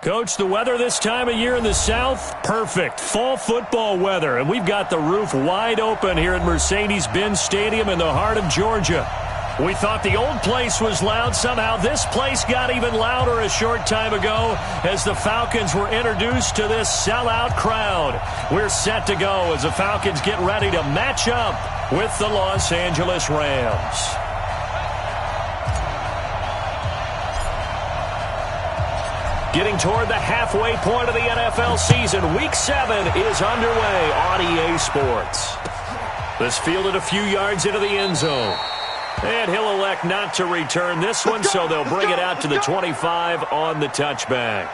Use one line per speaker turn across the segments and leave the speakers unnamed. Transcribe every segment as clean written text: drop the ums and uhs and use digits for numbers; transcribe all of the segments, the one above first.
Coach, the weather this time of year in the South, perfect. Fall football weather, and we've got the roof wide open here at Mercedes-Benz Stadium in the heart of Georgia. We thought the old place was loud. Somehow this place got even louder a short time ago as the Falcons were introduced to this sellout crowd. We're set to go as the Falcons get ready to match up with the Los Angeles Rams. Getting toward the halfway point of the NFL season, Week 7 is underway on EA Sports. This fielded a few yards into the end zone. And he'll elect not to return this one, so they'll bring it out to the 25 on the touchback.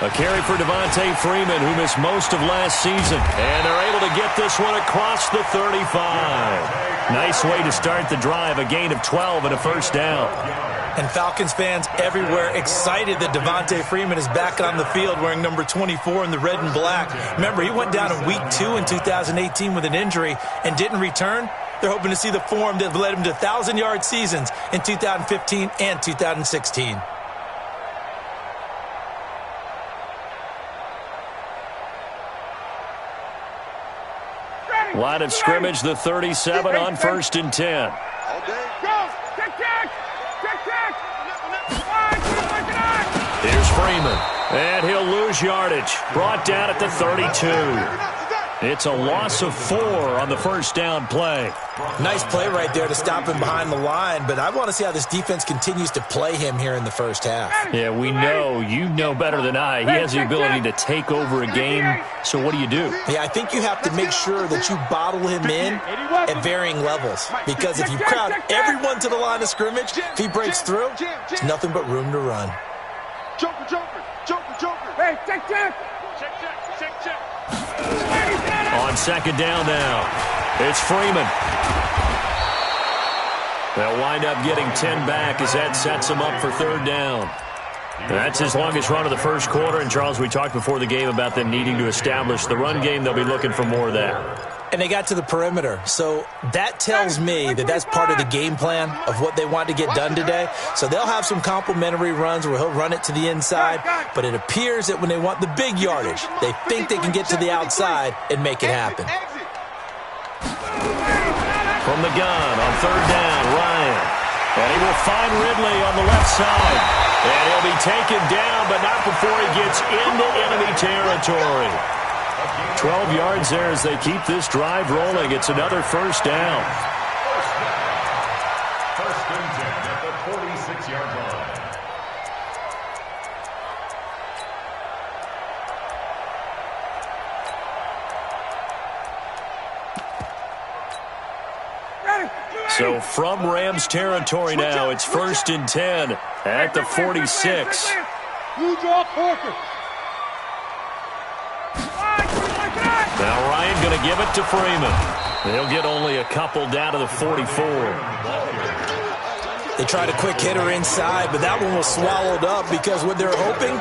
A carry for Devontae Freeman, who missed most of last season. And they're able to get this one across the 35. Nice way to start the drive, a gain of 12 and a first down.
And Falcons fans everywhere excited that Devontae Freeman is back on the field wearing number 24 in the red and black. Remember, he went down in Week 2 in 2018 with an injury and didn't return. They're hoping to see the form that led him to 1,000-yard seasons in 2015 and 2016.
Line of scrimmage, the 37 on 1st and 10. Here's Freeman, and he'll lose yardage. Brought down at the 32. It's a loss of 4 on the first down play.
Nice play right there to stop him behind the line, but I want to see how this defense continues to play him here in the first half.
Yeah, we know. You know better than I. He has the ability to take over a game, so what do you do?
Yeah, I think you have to make sure that you bottle him in at varying levels, because if you crowd everyone to the line of scrimmage, if he breaks through, there's nothing but room to run.
Joker, joker, joker, joker. Hey, check.
On second down now, it's Freeman. They'll wind up getting 10 back as that sets them up for third down. That's his longest run of the first quarter. And, Charles, we talked before the game about them needing to establish the run game. They'll be looking for more of that.
And they got to the perimeter. So that tells me that that's part of the game plan of what they want to get done today. So they'll have some complementary runs where he'll run it to the inside. But it appears that when they want the big yardage, they think they can get to the outside and make it happen.
From the gun on third down, Ryan. And he will find Ridley on the left side. And he'll be taken down, but not before he gets into enemy territory. 12 yards there as they keep this drive rolling. It's another first down.
First and 10 at the 46-yard line.
So from Rams territory now, it's first and 10 at the 46.
You draw Parker.
Now Ryan going to give it to Freeman. They'll get only a couple down to the 44.
They tried a quick hitter inside, but that one was swallowed up because what they're hoping,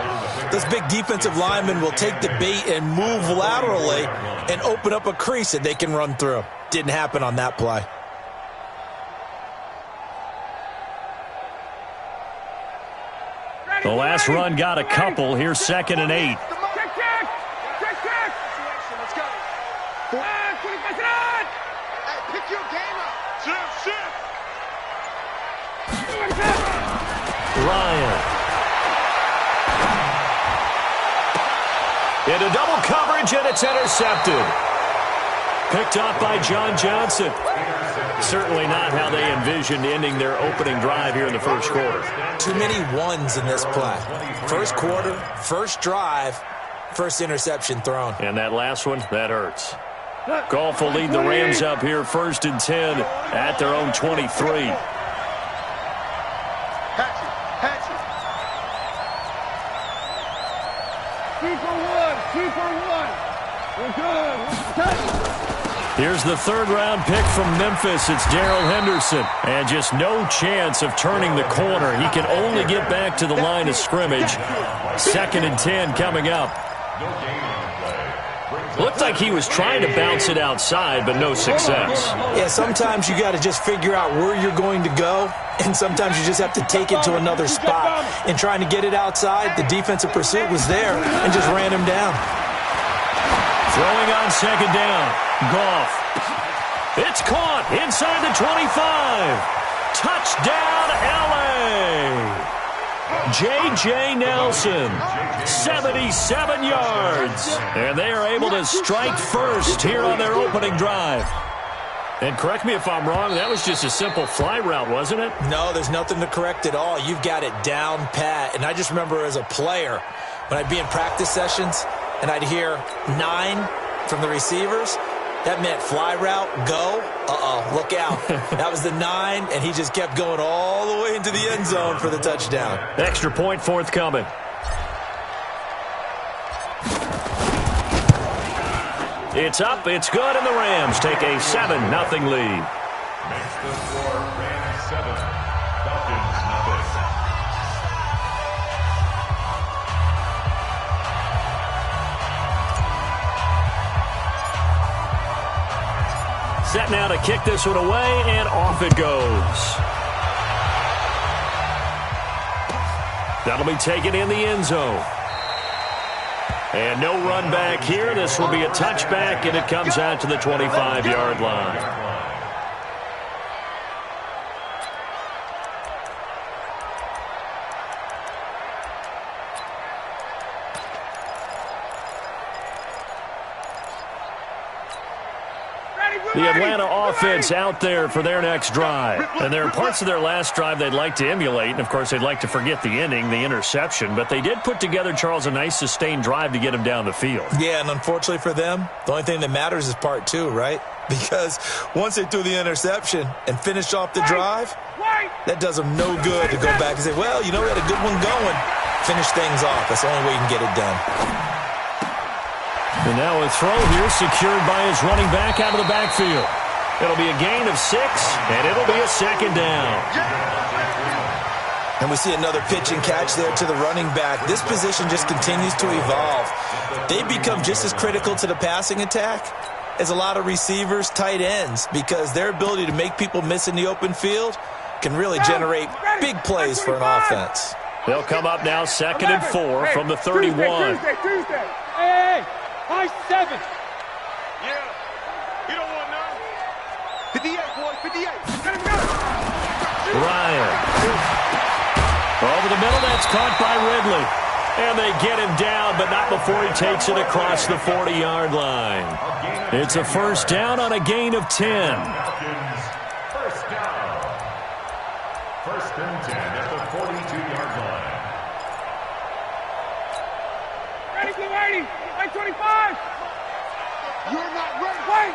those big defensive linemen will take the bait and move laterally and open up a crease that they can run through. Didn't happen on that play.
The last run got a couple. Here's 2nd and 8. Ryan. Into double coverage, and it's intercepted. Picked up by John Johnson. Certainly not how they envisioned ending their opening drive here in the first quarter.
Too many ones in this play. First quarter, first drive, First interception thrown.
And that last one, that hurts. Goff will lead the Rams up here 1st and 10 at their own 23.
Hatchet. 2 for 1. We're good.
Here's the 3rd-round pick from Memphis. It's Darrell Henderson. And just no chance of turning the corner. He can only get back to the line of scrimmage. 2nd and 10 coming up. Looked like he was trying to bounce it outside, but no success.
Yeah, sometimes you got to just figure out where you're going to go, and sometimes you just have to take it to another spot. In trying to get it outside, the defensive pursuit was there and just ran him down.
Throwing on 2nd down. Goff. It's caught inside the 25. Touchdown, L.A. J.J. Nelson, 77 yards. And they are able to strike first here on their opening drive. And correct me if I'm wrong, that was just a simple fly route, wasn't it?
No, there's nothing to correct at all. You've got it down pat. And I just remember as a player, when I'd be in practice sessions and I'd hear 9 from the receivers, that meant fly route, go, look out. That was the 9, and he just kept going all the way into the end zone for the touchdown.
Extra point forthcoming. It's up, it's good, and the Rams take a 7-0 lead.
Makes the score Rams 7, Falcons 0.
Set now to kick this one away, and off it goes. That'll be taken in the end zone. And no run back here. This will be a touchback, and it comes out to the 25-yard line. The Atlanta offense out there for their next drive. And there are parts of their last drive they'd like to emulate. And, of course, they'd like to forget the ending, the interception. But they did put together, Charles, a nice sustained drive to get him down the field.
Yeah, and unfortunately for them, the only thing that matters is part 2, right? Because once they threw the interception and finished off the drive, that does them no good to go back and say, well, you know, we had a good one going. Finish things off. That's the only way you can get it done.
And now a throw here secured by his running back out of the backfield. It'll be a gain of 6, and it'll be a 2nd down.
And we see another pitch and catch there to the running back. This position just continues to evolve. They become just as critical to the passing attack as a lot of receivers, tight ends, because their ability to make people miss in the open field can really generate big plays for an offense.
They'll come up now 2nd and 4 from the 31.
Tuesday. Hey, high 7.
Yeah, you don't want none.
58, boy, 58. Let him go.
Ryan. Over the middle, that's caught by Ridley. And they get him down, but not before he takes it across the 40-yard line. It's a 1st down on a gain of 10.
Falcons, 1st down. 1st and 10 at the 42-yard line.
Ready, blue 80. 25. You're not ready. Wait.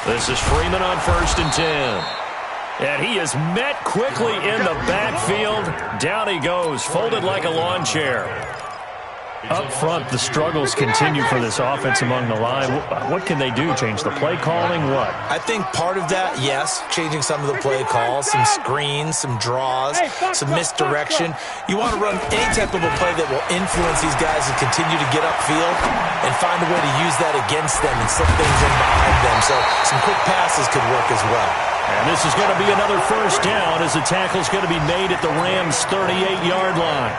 This is Freeman on 1st and 10. And he is met quickly in the backfield. Down he goes, folded like a lawn chair. Up front, the struggles continue for this offense among the line. What can they do? Change the play calling? What?
I think part of that, yes, changing some of the play calls, some screens, some draws, some misdirection. You want to run any type of a play that will influence these guys to continue to get upfield and find a way to use that against them and slip things in behind them. So some quick passes could work as well.
And this is going to be another 1st down as the tackle is going to be made at the Rams' 38-yard line.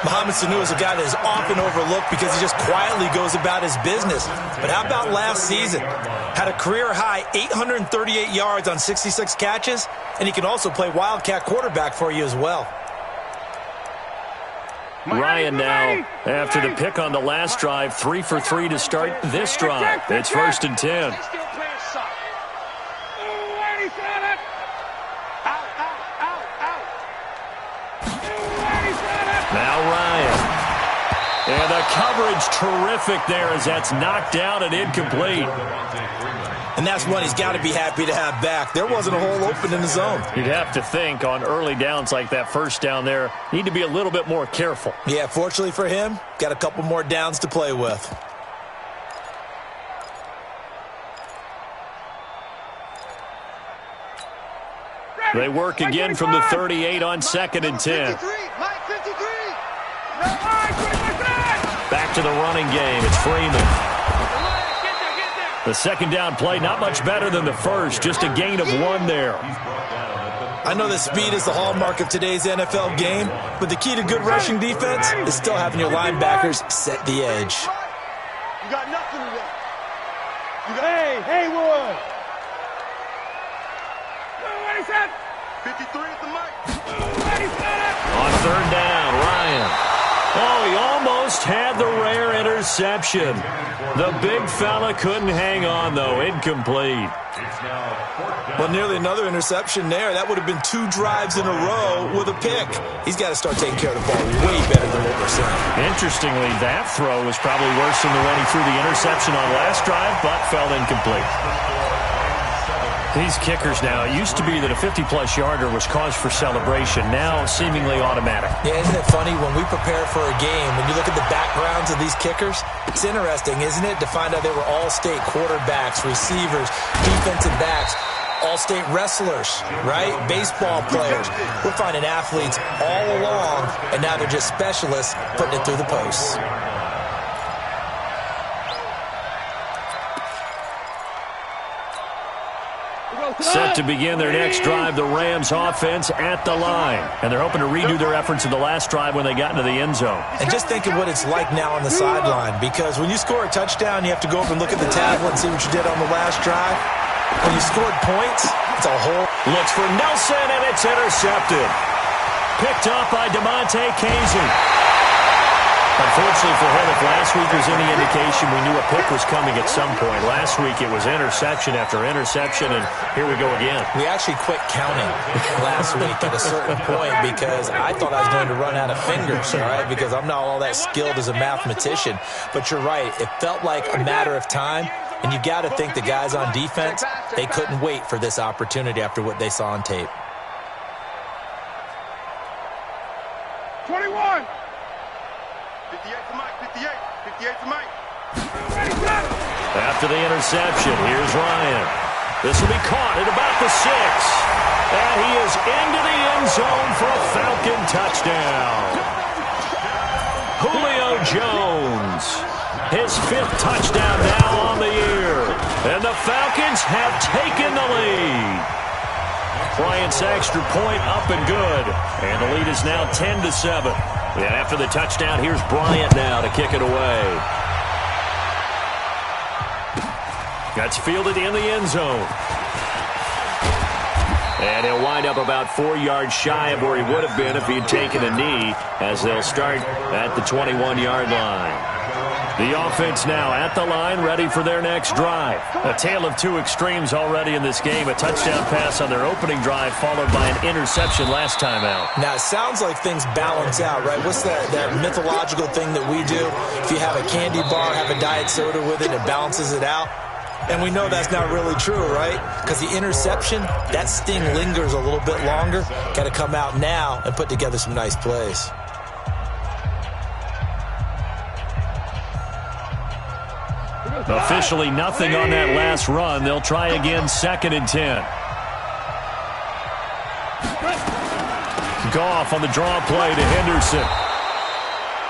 Mohamed Sanu is a guy that is often overlooked because he just quietly goes about his business. But how about last season? Had a career-high 838 yards on 66 catches, and he can also play wildcat quarterback for you as well.
Ryan now, after the pick on the last drive, 3 for 3 to start this drive. It's 1st and 10.
Out.
coverage terrific there as that's knocked down and incomplete.
And that's one he's got to be happy to have back. There wasn't a hole open in the zone.
You'd have to think on early downs like that first down there, need to be a little bit more careful.
Yeah, fortunately for him, got a couple more downs to play with.
They work again from the 38 on 2nd and 10. Back to the running game. It's Freeman. The second down play, not much better than the first. Just a gain of 1 there.
I know that speed is the hallmark of today's NFL game, but the key to good rushing defense is still having your linebackers set the edge.
You got nothing to do. Hey, Haywood. 53 at the mic.
On 3rd down, Ryan. Oh, he almost had the rare interception. The big fella couldn't hang on, though. Incomplete.
Well, nearly another interception there. That would have been 2 drives in a row with a pick. He's got to start taking care of the ball way better than what we're seeing.
Interestingly, that throw was probably worse than the one he threw the interception on last drive, but fell incomplete. These kickers now, it used to be that a 50-plus yarder was cause for celebration. Now, seemingly automatic.
Yeah, isn't it funny? When we prepare for a game, when you look at the backgrounds of these kickers, it's interesting, isn't it, to find out they were all-state quarterbacks, receivers, defensive backs, all-state wrestlers, right? Baseball players. We're finding athletes all along, and now they're just specialists putting it through the posts.
Set to begin their next drive, the Rams offense at the line. And they're hoping to redo their efforts of the last drive when they got into the end zone.
And just think of what it's like now on the sideline, because when you score a touchdown, you have to go over and look at the tablet and see what you did on the last drive. When you scored points, it's a whole...
Looks for Nelson, and it's intercepted. Picked up by DeMonte Casey. Unfortunately for him, if last week was any indication, we knew a pick was coming at some point. Last week it was interception after interception, and here we go again.
We actually quit counting last week at a certain point because I thought I was going to run out of fingers, all right, because I'm not all that skilled as a mathematician. But you're right. It felt like a matter of time, and you got to think the guys on defense, they couldn't wait for this opportunity after what they saw on tape.
21.
58 to Mike, 58 to Mike.
After the interception, here's Ryan. This will be caught at about the 6. And he is into the end zone for a Falcon touchdown. Julio Jones, his 5th touchdown now on the year. And the Falcons have taken the lead. Bryant's extra point up and good. And the lead is now 10-7. And after the touchdown, here's Bryant now to kick it away. That's fielded in the end zone. And he'll wind up about 4 yards shy of where he would have been if he had taken a knee, as they'll start at the 21-yard line. The offense now at the line, ready for their next drive. A tale of 2 extremes already in this game. A touchdown pass on their opening drive, followed by an interception last time out.
Now, it sounds like things balance out, right? What's that mythological thing that we do? If you have a candy bar, have a diet soda with it, it balances it out. And we know that's not really true, right? Because the interception, that sting lingers a little bit longer. Got to come out now and put together some nice plays.
Officially nothing on that last run. They'll try again, 2nd and 10. Goff on the draw play to Henderson.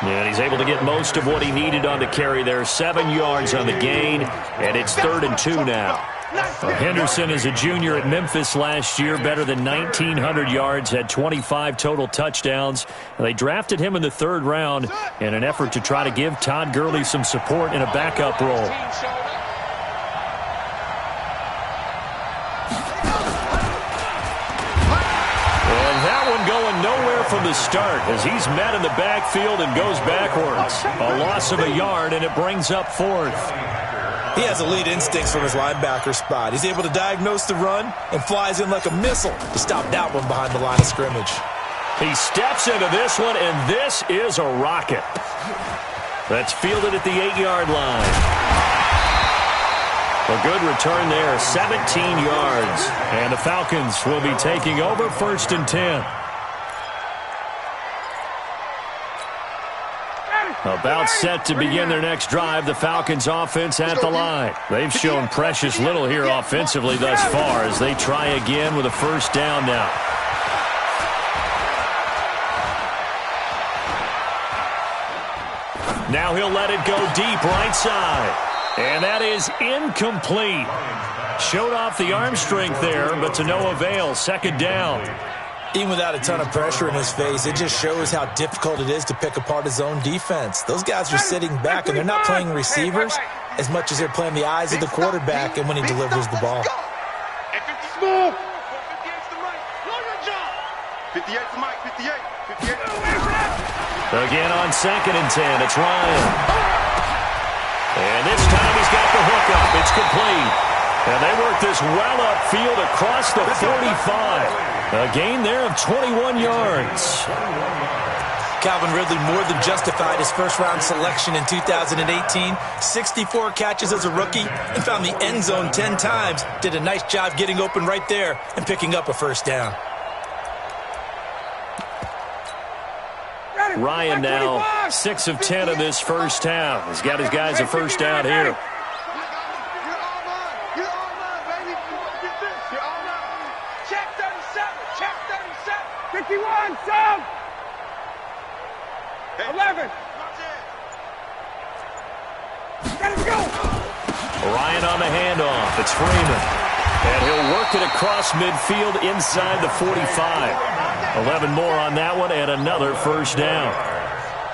And he's able to get most of what he needed on the carry there. 7 yards on the gain, and it's 3rd and 2 now. Henderson is a junior at Memphis last year, better than 1,900 yards, had 25 total touchdowns. And they drafted him in the 3rd round in an effort to try to give Todd Gurley some support in a backup role. And that one going nowhere from the start as he's met in the backfield and goes backwards. A loss of a yard, and it brings up 4th.
He has elite instincts from his linebacker spot. He's able to diagnose the run and flies in like a missile to stop that one behind the line of scrimmage.
He steps into this one, and this is a rocket. That's fielded at the 8-yard line. A good return there, 17 yards. And the Falcons will be taking over 1st and 10. About set to begin their next drive, the Falcons offense at the line. They've shown precious little here offensively thus far as they try again with a 1st down now. Now he'll let it go deep right side. And that is incomplete. Showed off the arm strength there, but to no avail. 2nd down.
Even without a ton of pressure in his face, it just shows how difficult it is to pick apart his own defense. Those guys are sitting back, and they're not playing receivers as much as they're playing the eyes of the quarterback and when he delivers the ball.
58 to Mike, 58. 58.
Again on 2nd and 10, it's Ryan. And this time he's got the hook up. It's complete. And they work this well upfield across the 45. A gain there of 21 yards.
Calvin Ridley more than justified his first-round selection in 2018. 64 catches as a rookie and found the end zone 10 times. Did a nice job getting open right there and picking up a 1st down.
Ryan now 6 of 10 in this 1st half. He's got his guys a 1st down here.
Check 51, sub! 11. Let's go!
Ryan on the handoff. It's Freeman. And he'll work it across midfield inside the 45. 11 more on that one and another 1st down.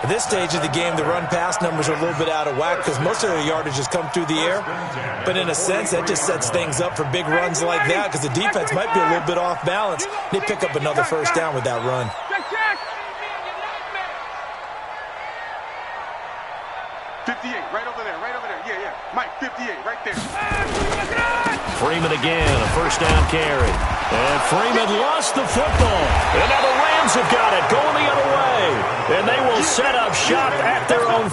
At this stage of the game, the run-pass numbers are a little bit out of whack because most of their yardage has come through the air. But in a sense, that just sets things up for big runs like that because the defense might be a little bit off balance. They pick up another 1st down with that run.
Check, check.
58, right over there, right over there. Yeah, yeah. Mike, 58, right there.
Freeman again, a 1st down carry. And Freeman lost the football. And now the Rams have got it, going the other way. And they will set up shop at their own.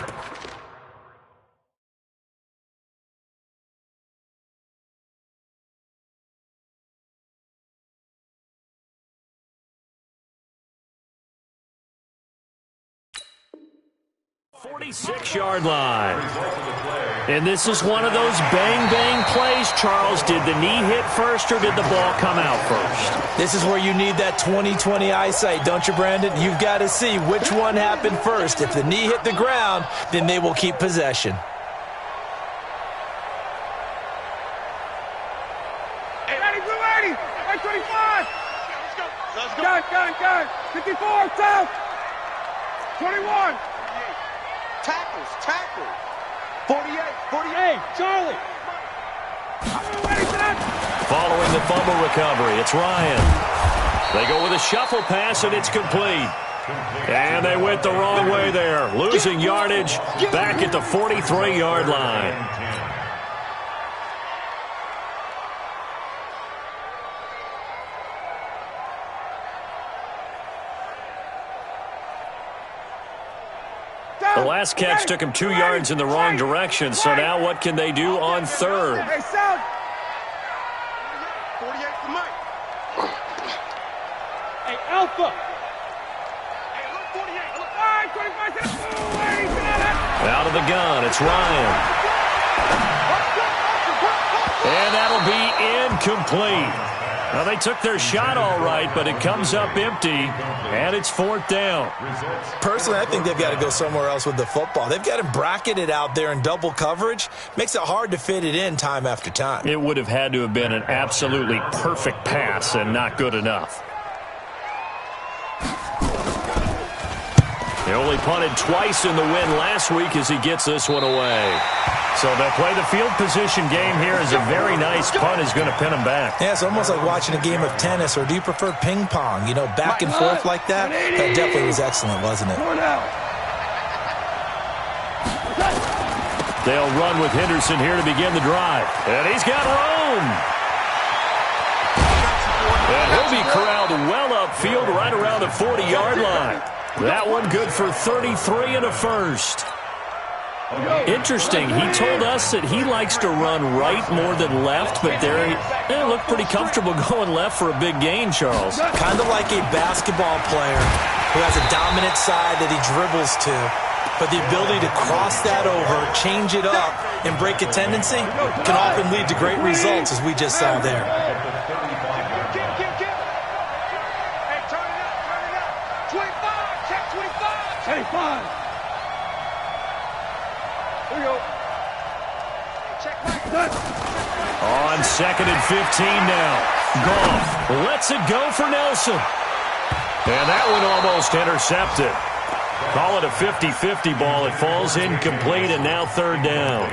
.46-yard line. And this is one of those bang-bang plays, Charles. Did the knee hit first or did the ball come out first?
This is where you need that 20/20 eyesight, don't you, Brandon? You've got to see which one happened first. If the knee hit the ground, then they will keep possession.
Hey, ready, blue 80. 125.
Let's go.
Gun. 54, south. 21.
Tackles. 48.
Charlie.
Following the fumble recovery, it's Ryan. They go with a shuffle pass, and it's complete. And they went the wrong way there, losing yardage back at the 43-yard line. The last catch took him 2 yards in the wrong direction, so now what can they do on 3rd?
Hey, South.
48 to Mike.
Hey, Alpha. Hey, look, 48. Look. All right, 25.
Out of the gun, it's Ryan. And that'll be incomplete. Well, they took their shot all right, but it comes up empty, and it's 4th down.
Personally, I think they've got to go somewhere else with the football. They've got him bracketed out there in double coverage. Makes it hard to fit it in time after time.
It would have had to have been an absolutely perfect pass and not good enough. He only punted twice in the win last week as he gets this one away. So they'll play the field position game here as a very nice punt is going to pin him back.
Yeah, it's almost like watching a game of tennis, or do you prefer ping pong? You know, back and forth like that? That definitely was excellent, wasn't it?
They'll run with Henderson here to begin the drive. And he's got room. And he'll be corralled well upfield right around the 40-yard line. That one good for 33 and a first. Interesting. He told us that he likes to run right more than left, but there he looked pretty comfortable going left for a big gain, Charles.
Kind of like a basketball player who has a dominant side that he dribbles to. But the ability to cross that over, change it up, and break a tendency can often lead to great results, as we just saw there.
Hey, turn it up. 25, check 25. 25. Here we go. Check right.
On 2nd and 15 now. Goff lets it go for Nelson. And that one almost intercepted. Call it a 50-50 ball. It falls incomplete, and now 3rd down.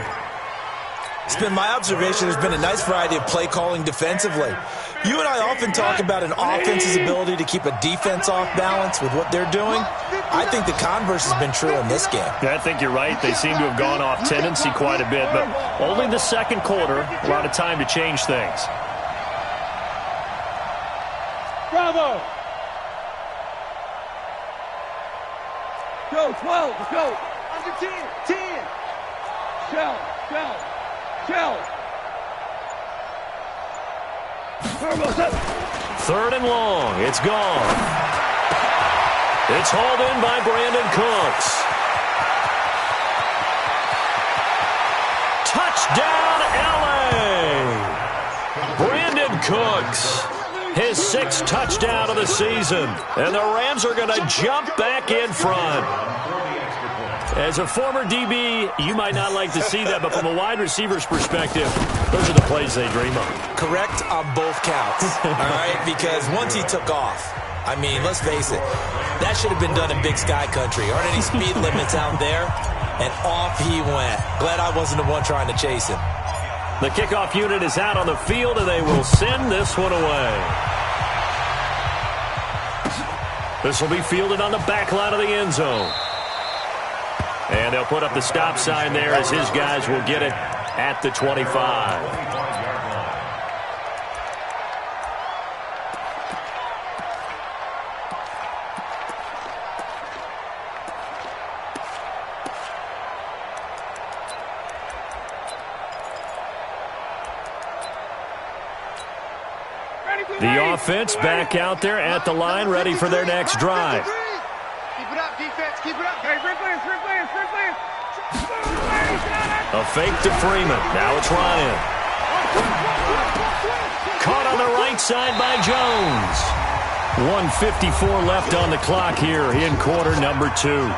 It's been my observation there's been a nice variety of play calling defensively. You and I often talk about an offense's ability to keep a defense off balance with what they're doing. I think the converse has been true in this game.
Yeah, I think you're right. They seem to have gone off tendency quite a bit, but only the 2nd quarter, a lot of time to change things.
Bravo. Go, 12, let's go. Under 10, 10. Shell.
3rd and long. It's gone. It's hauled in by Brandon Cooks. Touchdown, L.A. Brandon Cooks. His 6th touchdown of the season. And the Rams are going to jump back in front. As a former DB, you might not like to see that, but from a wide receiver's perspective, those are the plays they dream of.
Correct on both counts, all right? Because once he took off, I mean, let's face it, that should have been done in Big Sky Country. Aren't any speed limits out there? And off he went. Glad I wasn't the one trying to chase him.
The kickoff unit is out on the field, and they will send this one away. This will be fielded on the back line of the end zone. And they'll put up the stop sign there as his guys will get it at the 25. The offense back out there at the line, ready for their next drive.
Keep it up, defense. Keep it up.
Hey, Ripley.
A fake to Freeman. Now it's Ryan. Caught on the right side by Jones. 1:54 left on the clock here in quarter number 2.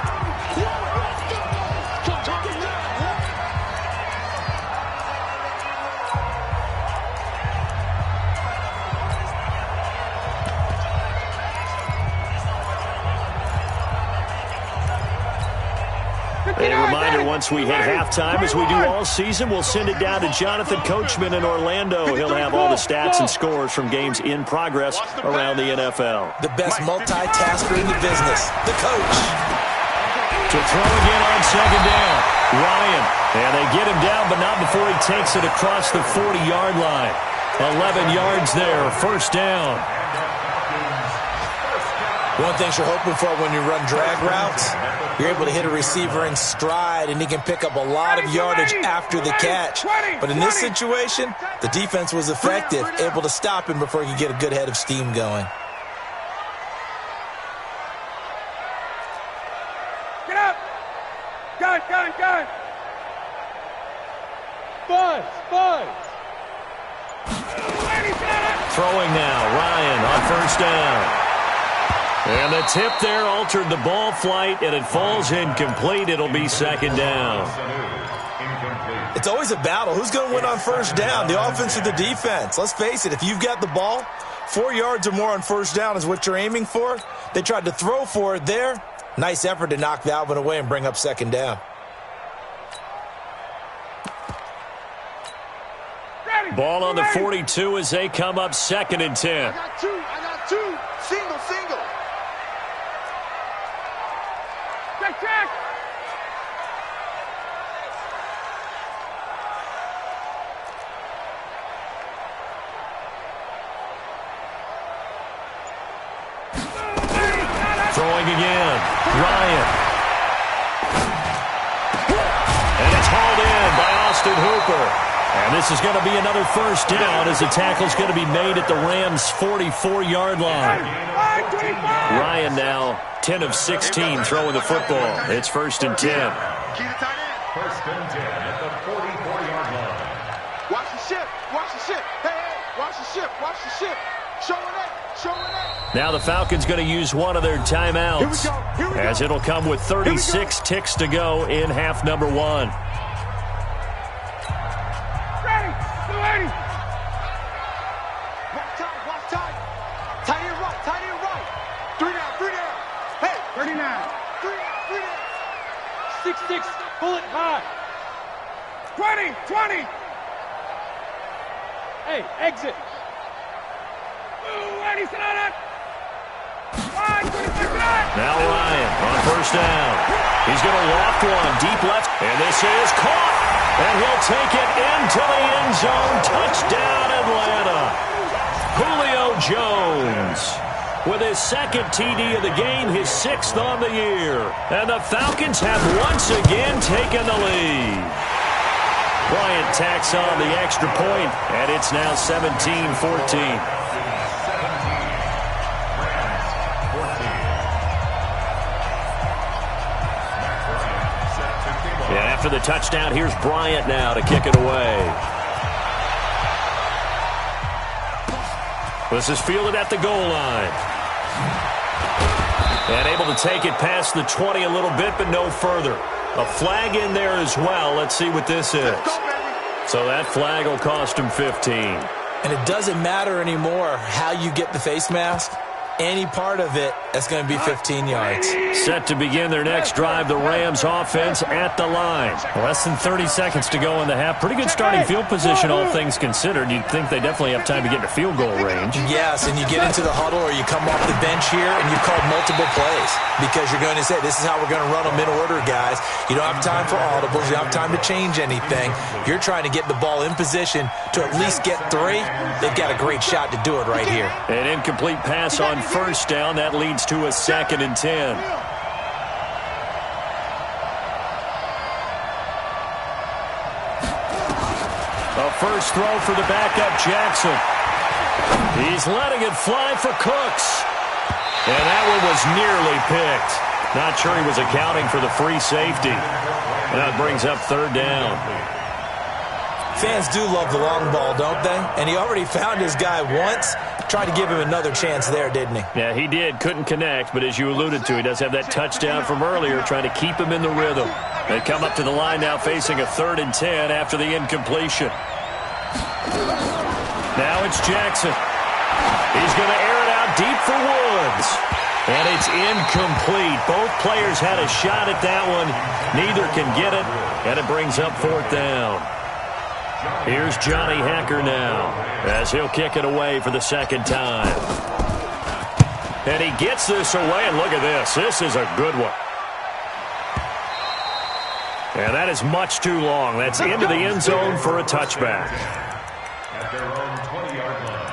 A reminder, once we hit halftime, as we do all season, we'll send it down to Jonathan Coachman in Orlando. He'll have all the stats and scores from games in progress around the NFL.
The best multitasker in the business, the coach.
To throw again on 2nd down. Ryan. And they get him down, but not before he takes it across the 40-yard line. 11 yards there, 1st down.
One thing you're hoping for when you run drag routes, you're able to hit a receiver in stride, and he can pick up a lot of yardage after the catch. But in this situation, the defense was effective, able to stop him before he could get a good head of steam going.
Get up. Gun. Buzz.
Throwing now, Ryan on 1st down. And the tip there altered the ball flight, and it falls incomplete. It'll be 2nd down.
It's always a battle. Who's going to win on 1st down, the offense or the defense? Let's face it, if you've got the ball, 4 yards or more on 1st down is what you're aiming for. They tried to throw for it there. Nice effort to knock that one away and bring up 2nd down.
Ball on the 42 as they come up 2nd and 10.
I got two. Single.
Check.
Throwing again. Ryan. Austin Hooper. And this is going to be another first down as the tackle's going to be made at the Rams' 44-yard line. Ryan now 10 of 16 throwing the football. It's 1st and 10.
Keep the tight end.
1st and 10 at the 44-yard line.
Watch the ship. Watch the ship. Hey, watch the ship. Watch the ship. Showing up. Showing up.
Now the Falcons going to use one of their timeouts as it'll come with 36 ticks to go in half number 1.
Ready. 280.
Watch time. Watch time. Tight end right. Tight end right. 3 down. 3 down. Hey.
39.
3 down. 3 down.
6-6. Pull it high. 20. 20. Hey, exit. 280. Sit on it. 26.
Now Ryan on first down. He's going to loft one deep left. And this is caught. And he'll take it into the end zone. Touchdown, Atlanta. Julio Jones with his 2nd TD of the game, his 6th on the year. And the Falcons have once again taken the lead. Bryant tacks on the extra point, and it's now 17-14. After the touchdown, here's Bryant now to kick it away. This is fielded at the goal line. And able to take it past the 20 a little bit, but no further. A flag in there as well. Let's see what this is. So that flag will cost him 15.
And it doesn't matter anymore how you get the face mask. Any part of it, that's going to be 15 yards.
Set to begin their next drive, the Rams offense at the line. Less than 30 seconds to go in the half. Pretty good starting field position, all things considered. You'd think they definitely have time to get to field goal range.
Yes, and you get into the huddle or you come off the bench here and you've called multiple plays because you're going to say, this is how we're going to run them in order, guys. You don't have time for audibles. You don't have time to change anything. You're trying to get the ball in position to at least get 3. They've got a great shot to do it right here.
An incomplete pass on first down. That leads to a 2nd and 10. A first throw for the backup, Jackson. He's letting it fly for Cooks. And that one was nearly picked. Not sure he was accounting for the free safety. That brings up 3rd down.
Fans do love the long ball, don't they? And he already found his guy once. Tried to give him another chance there, didn't he?
Yeah, he did. Couldn't connect, but as you alluded to, he does have that touchdown from earlier, trying to keep him in the rhythm. They come up to the line now facing a 3rd and 10 after the incompletion. Now it's Jackson. He's going to air it out deep for Woods. And it's incomplete. Both players had a shot at that one. Neither can get it, and it brings up 4th down. Here's Johnny Hacker now as he'll kick it away for the 2nd time. And he gets this away, and look at this. This is a good one. And that is much too long. That's into the end zone for a touchback.
At their own 20-yard line.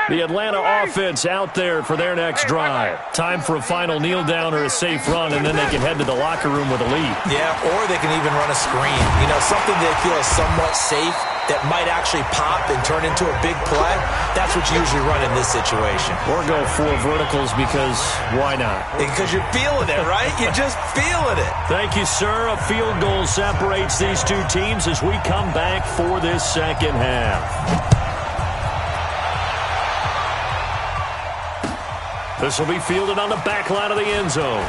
The Atlanta offense out there for their next drive. Time for a final kneel down or a safe run, and then they can head to the locker room with a lead.
Yeah, or they can even run a screen. You know, something they feel is somewhat safe that might actually pop and turn into a big play. That's what you usually run in this situation.
Or go 4 verticals because why not?
Because you're feeling it, right? You're just feeling it.
Thank you, sir. A field goal separates these two teams as we come back for this 2nd half. This will be fielded on the back line of the end zone.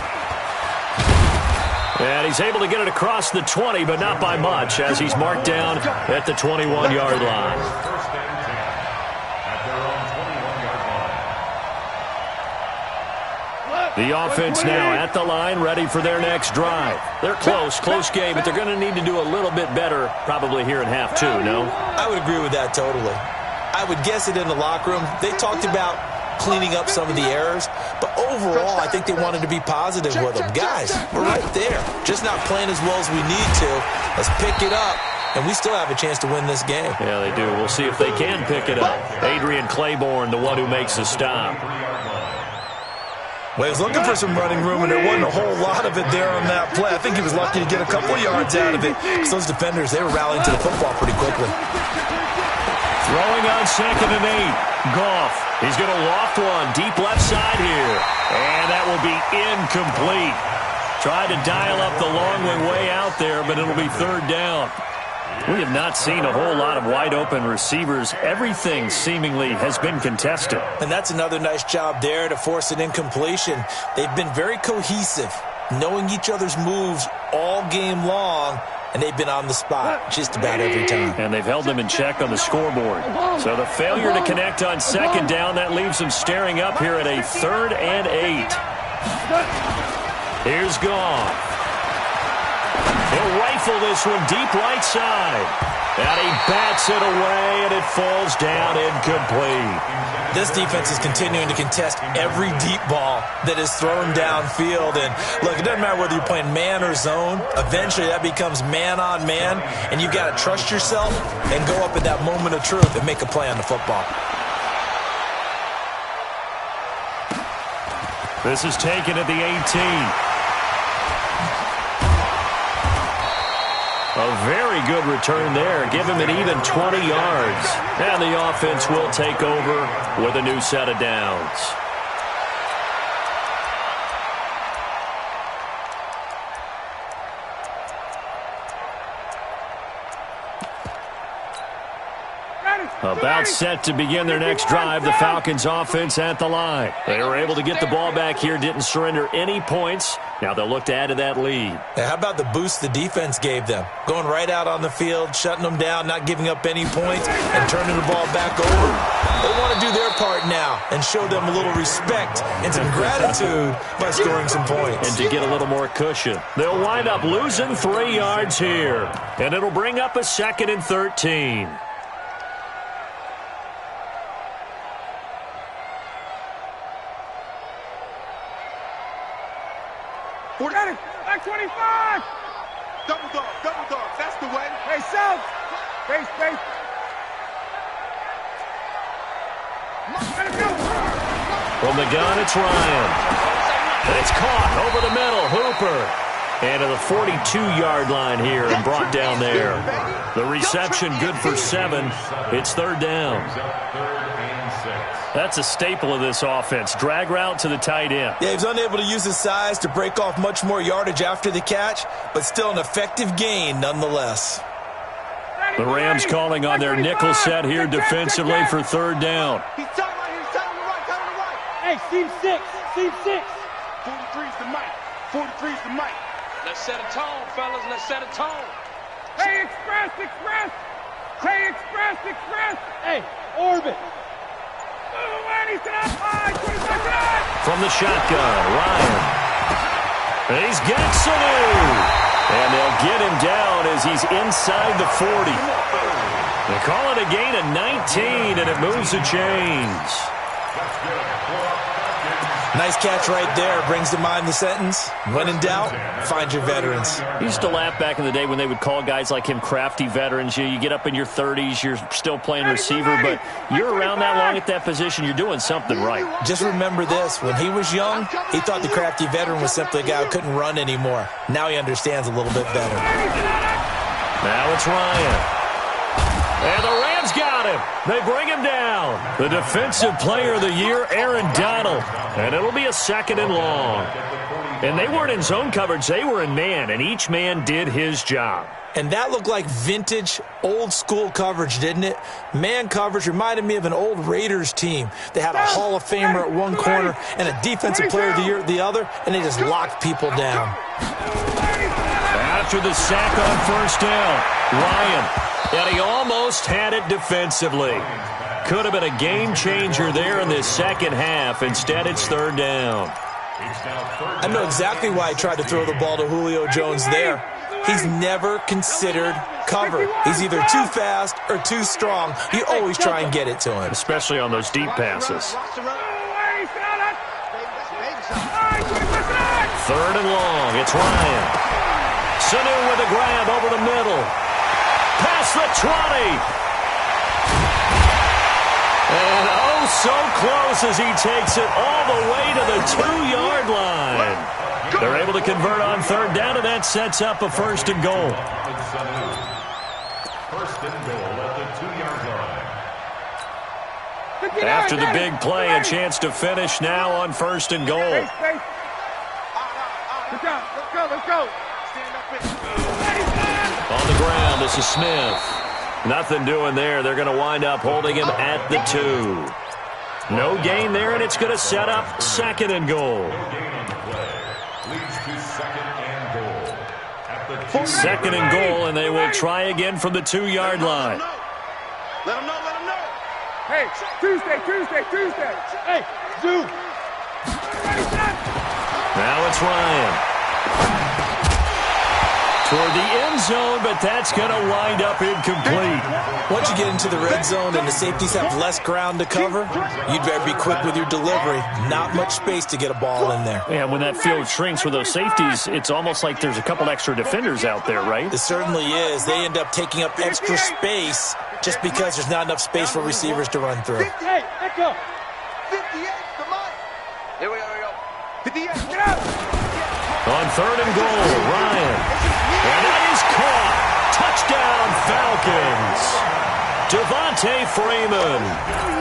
And he's able to get it across the 20, but not by much, as he's marked down at the 21-yard line.
First and 10 at their own 21-yard line.
The offense now at the line, ready for their next drive. They're close game, but they're going to need to do a little bit better probably here in half 2, no?
I would agree with that totally. I would guess it in the locker room. They talked about cleaning up some of the errors, but overall, I think they wanted to be positive with them. Guys, we're right there. Just not playing as well as we need to. Let's pick it up, and we still have a chance to win this game.
Yeah, they do. We'll see if they can pick it up. Adrian Claiborne, the one who makes the stop.
Well, he was looking for some running room, and there wasn't a whole lot of it there on that play. I think he was lucky to get a couple yards out of it, because those defenders, they were rallying to the football pretty quickly.
Throwing on 2nd and 8. Goff. He's going to loft one deep left side here. And that will be incomplete. Tried to dial up the long way out there, but it'll be 3rd down. We have not seen a whole lot of wide-open receivers. Everything seemingly has been contested.
And that's another nice job there to force an incompletion. They've been very cohesive, knowing each other's moves all game long, and they've been on the spot just about every time.
And they've held them in check on the scoreboard. So the failure to connect on 2nd down, that leaves them staring up here at a 3rd and 8. Here's Goff. He'll rifle this one deep right side. And he bats it away, and it falls down incomplete.
This defense is continuing to contest every deep ball that is thrown downfield. And, look, it doesn't matter whether you're playing man or zone. Eventually, that becomes man-on-man, and you've got to trust yourself and go up at that moment of truth and make a play on the football.
This is taken at the 18. A very good return there. Give him an even 20 yards. And the offense will take over with a new set of downs. About set to begin their next drive, the Falcons offense at the line. They were able to get the ball back here, didn't surrender any points. Now they'll look to add to that lead.
Now, how about the boost the defense gave them? Going right out on the field, shutting them down, not giving up any points, and turning the ball back over. They want to do their part now and show them a little respect and some gratitude by scoring some points.
And to get a little more cushion. They'll wind up losing 3 yards here. And it'll bring up a 2nd and 13.
Back 25.
Double dog, that's the way.
Hey, South. Base.
From the gun, it's Ryan. And it's caught over the middle. Hooper. And to the 42-yard line here and brought down there. The reception good for 7. It's 3rd down. That's a staple of this offense. Drag route to the tight end.
Yeah, he was unable to use his size to break off much more yardage after the catch, but still an effective gain nonetheless.
The Rams calling on their nickel set here defensively for 3rd down.
He's telling the right.
Hey, seam 6.
43's the mic. 43's the mic.
Let's set a tone, fellas. Let's set a tone.
Hey, express. Hey, express. Hey, orbit.
From the shotgun, Ryan. He's got Sanu. And they'll get him down as he's inside the 40. They call it a gain of 19, and it moves the chains.
Nice catch right there. Brings to mind the sentence, when in doubt, find your veterans.
You used to laugh back in the day when they would call guys like him crafty veterans. You get up in your 30s, you're still playing receiver, but you're around that long at that position, you're doing something right.
Just remember this. When he was young, he thought the crafty veteran was simply a guy who couldn't run anymore. Now he understands a little bit better.
Now it's Ryan. And the Rams got him. They bring him down. The Defensive Player of the Year, Aaron Donald. And it'll be a 2nd and long. And they weren't in zone coverage. They were in man, and each man did his job.
And that looked like vintage, old-school coverage, didn't it? Man coverage reminded me of an old Raiders team. They had a Hall of Famer at one corner and a Defensive Player of the Year at the other, and they just locked people down.
After the sack on 1st down, Ryan. And he almost had it defensively. Could have been a game changer there in this second half. Instead, it's 3rd down.
I know exactly why he tried to throw the ball to Julio Jones there. He's never considered cover. He's either too fast or too strong. You always try and get it to him.
Especially on those deep passes. 3rd and long. It's Ryan. Sanu with a grab over the middle. Past the 20. And oh so close as he takes it all the way to the 2-yard line. They're able to convert on third down, and that sets up a first and goal.
First and goal at the 2-yard line.
After the big play, a chance to finish now on first and goal.
Good job. Let's go.
On the ground, this is Smith. Nothing doing there. They're going to wind up holding him at the 2. No gain there, and it's going to set up second and goal.
No gain on the play. Leads to second and goal. At the 2.
Second and goal, and they will try again from the 2-yard line.
Let them know.
Hey, Tuesday. Hey, Zoo.
Now it's Ryan. Toward the end zone, but that's going to wind up incomplete.
Once you get into the red zone and the safeties have less ground to cover, you'd better be quick with your delivery. Not much space to get a ball in there.
Yeah, when that field shrinks with those safeties, it's almost like there's a couple extra defenders out there, right?
It certainly is. They end up taking up extra space just because there's not enough space for receivers to run through.
58, let's go.
58, come on. Here we go. 58,
Get out.
On third and goal, Ryan. And that is caught. Touchdown, Falcons. Devontae Freeman.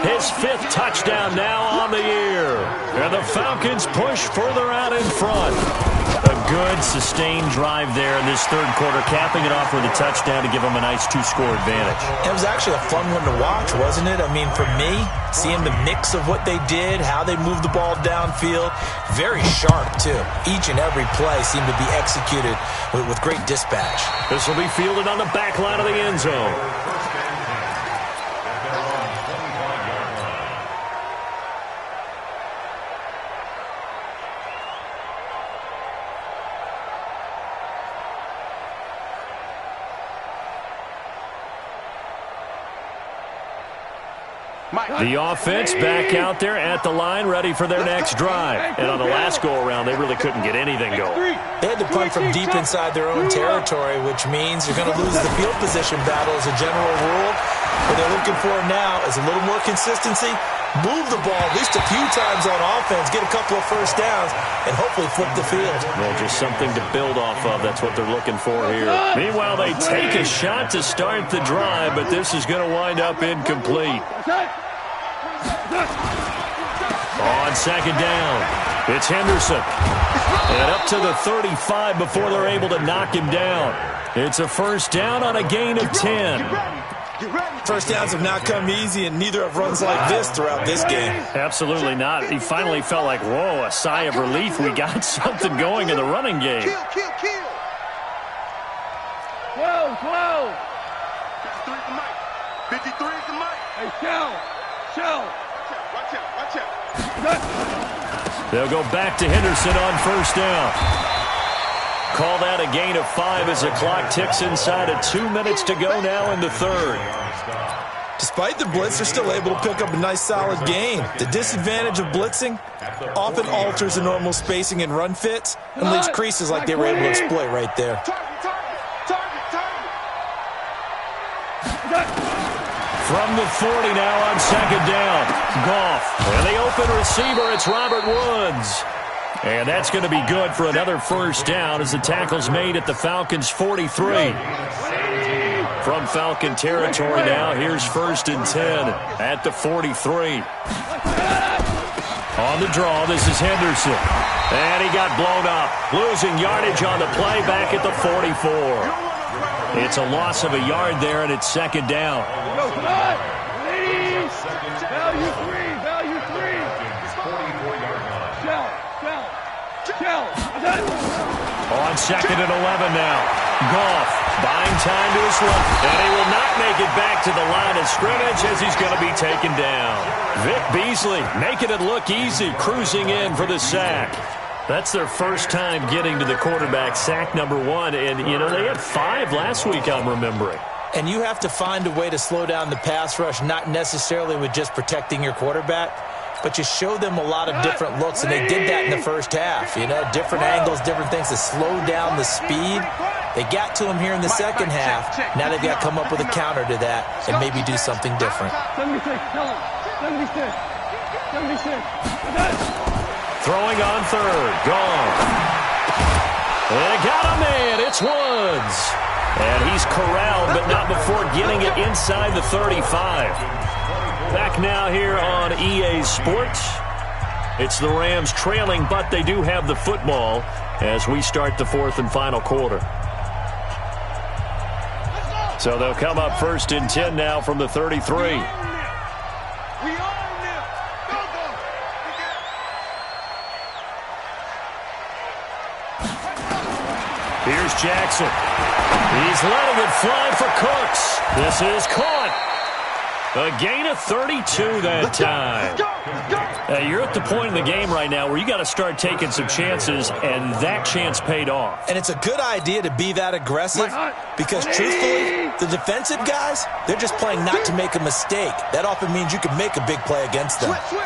His 5th touchdown now on the year. And the Falcons push further out in front. A good, sustained drive there in this third quarter, capping it off with a touchdown to give them a nice 2-score advantage.
It was actually a fun one to watch, wasn't it? I mean, for me, seeing the mix of what they did, how they moved the ball downfield, very sharp, too. Each and every play seemed to be executed with great dispatch.
This will be fielded on the back line of the end zone. The offense back out there at the line, ready for their next drive. And on the last go-around, they really couldn't get anything going.
They had to punt from deep inside their own territory, which means you're going to lose the field position battle as a general rule. What they're looking for now is a little more consistency, move the ball at least a few times on offense, get a couple of first downs, and hopefully flip the field.
Well, just something to build off of. That's what they're looking for here. Meanwhile, they take a shot to start the drive, but this is going to wind up incomplete. On second down, it's Henderson. And up to the 35 before they're able to knock him down. It's a first down on a gain of 10.
First downs have not come easy, and neither have runs like this throughout this game.
Absolutely not. He finally felt like, whoa, a sigh of relief. We got something going in the running game.
Kill.
12.
53 is the mic.
Hey, Shell.
Watch out.
They'll go back to Henderson on first down. Call that a gain of 5 as the clock ticks inside of 2 minutes to go now in the third.
Despite the blitz, they're still able to pick up a nice solid gain. The disadvantage of blitzing often alters the normal spacing and run fits and leaves creases like they were able to exploit right there.
From the 40 now on second down. Goff. And the open receiver, it's Robert Woods. And that's going to be good for another first down as the tackle's made at the Falcons' 43. From Falcon territory now, here's first and 10 at the 43. On the draw, this is Henderson. And he got blown up, losing yardage on the play back at the 44. It's a loss of a yard there, and it's second down.
Go, come on. Ladies. Value three. Shell.
On second and 11 now. Goff buying time to his left, and he will not make it back to the line of scrimmage as he's going to be taken down. Vic Beasley making it look easy, cruising in for the sack. That's their first time getting to the quarterback, sack number 1. And, you know, they had 5 last week, I'm remembering.
And you have to find a way to slow down the pass rush, not necessarily with just protecting your quarterback, but you show them a lot of different looks, and they did that in the first half. You know, different angles, different things to slow down the speed. They got to him here in the second half. Now they've got to come up with a counter to that and maybe do something different.
76, tell him. 76.
Throwing on third. Gone. They got a man. It's Woods. And he's corralled, but not before getting it inside the 35. Back now here on EA Sports. It's the Rams trailing, but they do have the football as we start the fourth and final quarter. So they'll come up first and 10 now from the 33. Here's Jackson. He's letting it fly for Cooks. This is caught. A gain of 32 that time. You're at the point in the game right now where you got to start taking some chances, and that chance paid off.
And it's a good idea to be that aggressive because, truthfully, the defensive guys, they're just playing not to make a mistake. That often means you can make a big play against them.
Switch.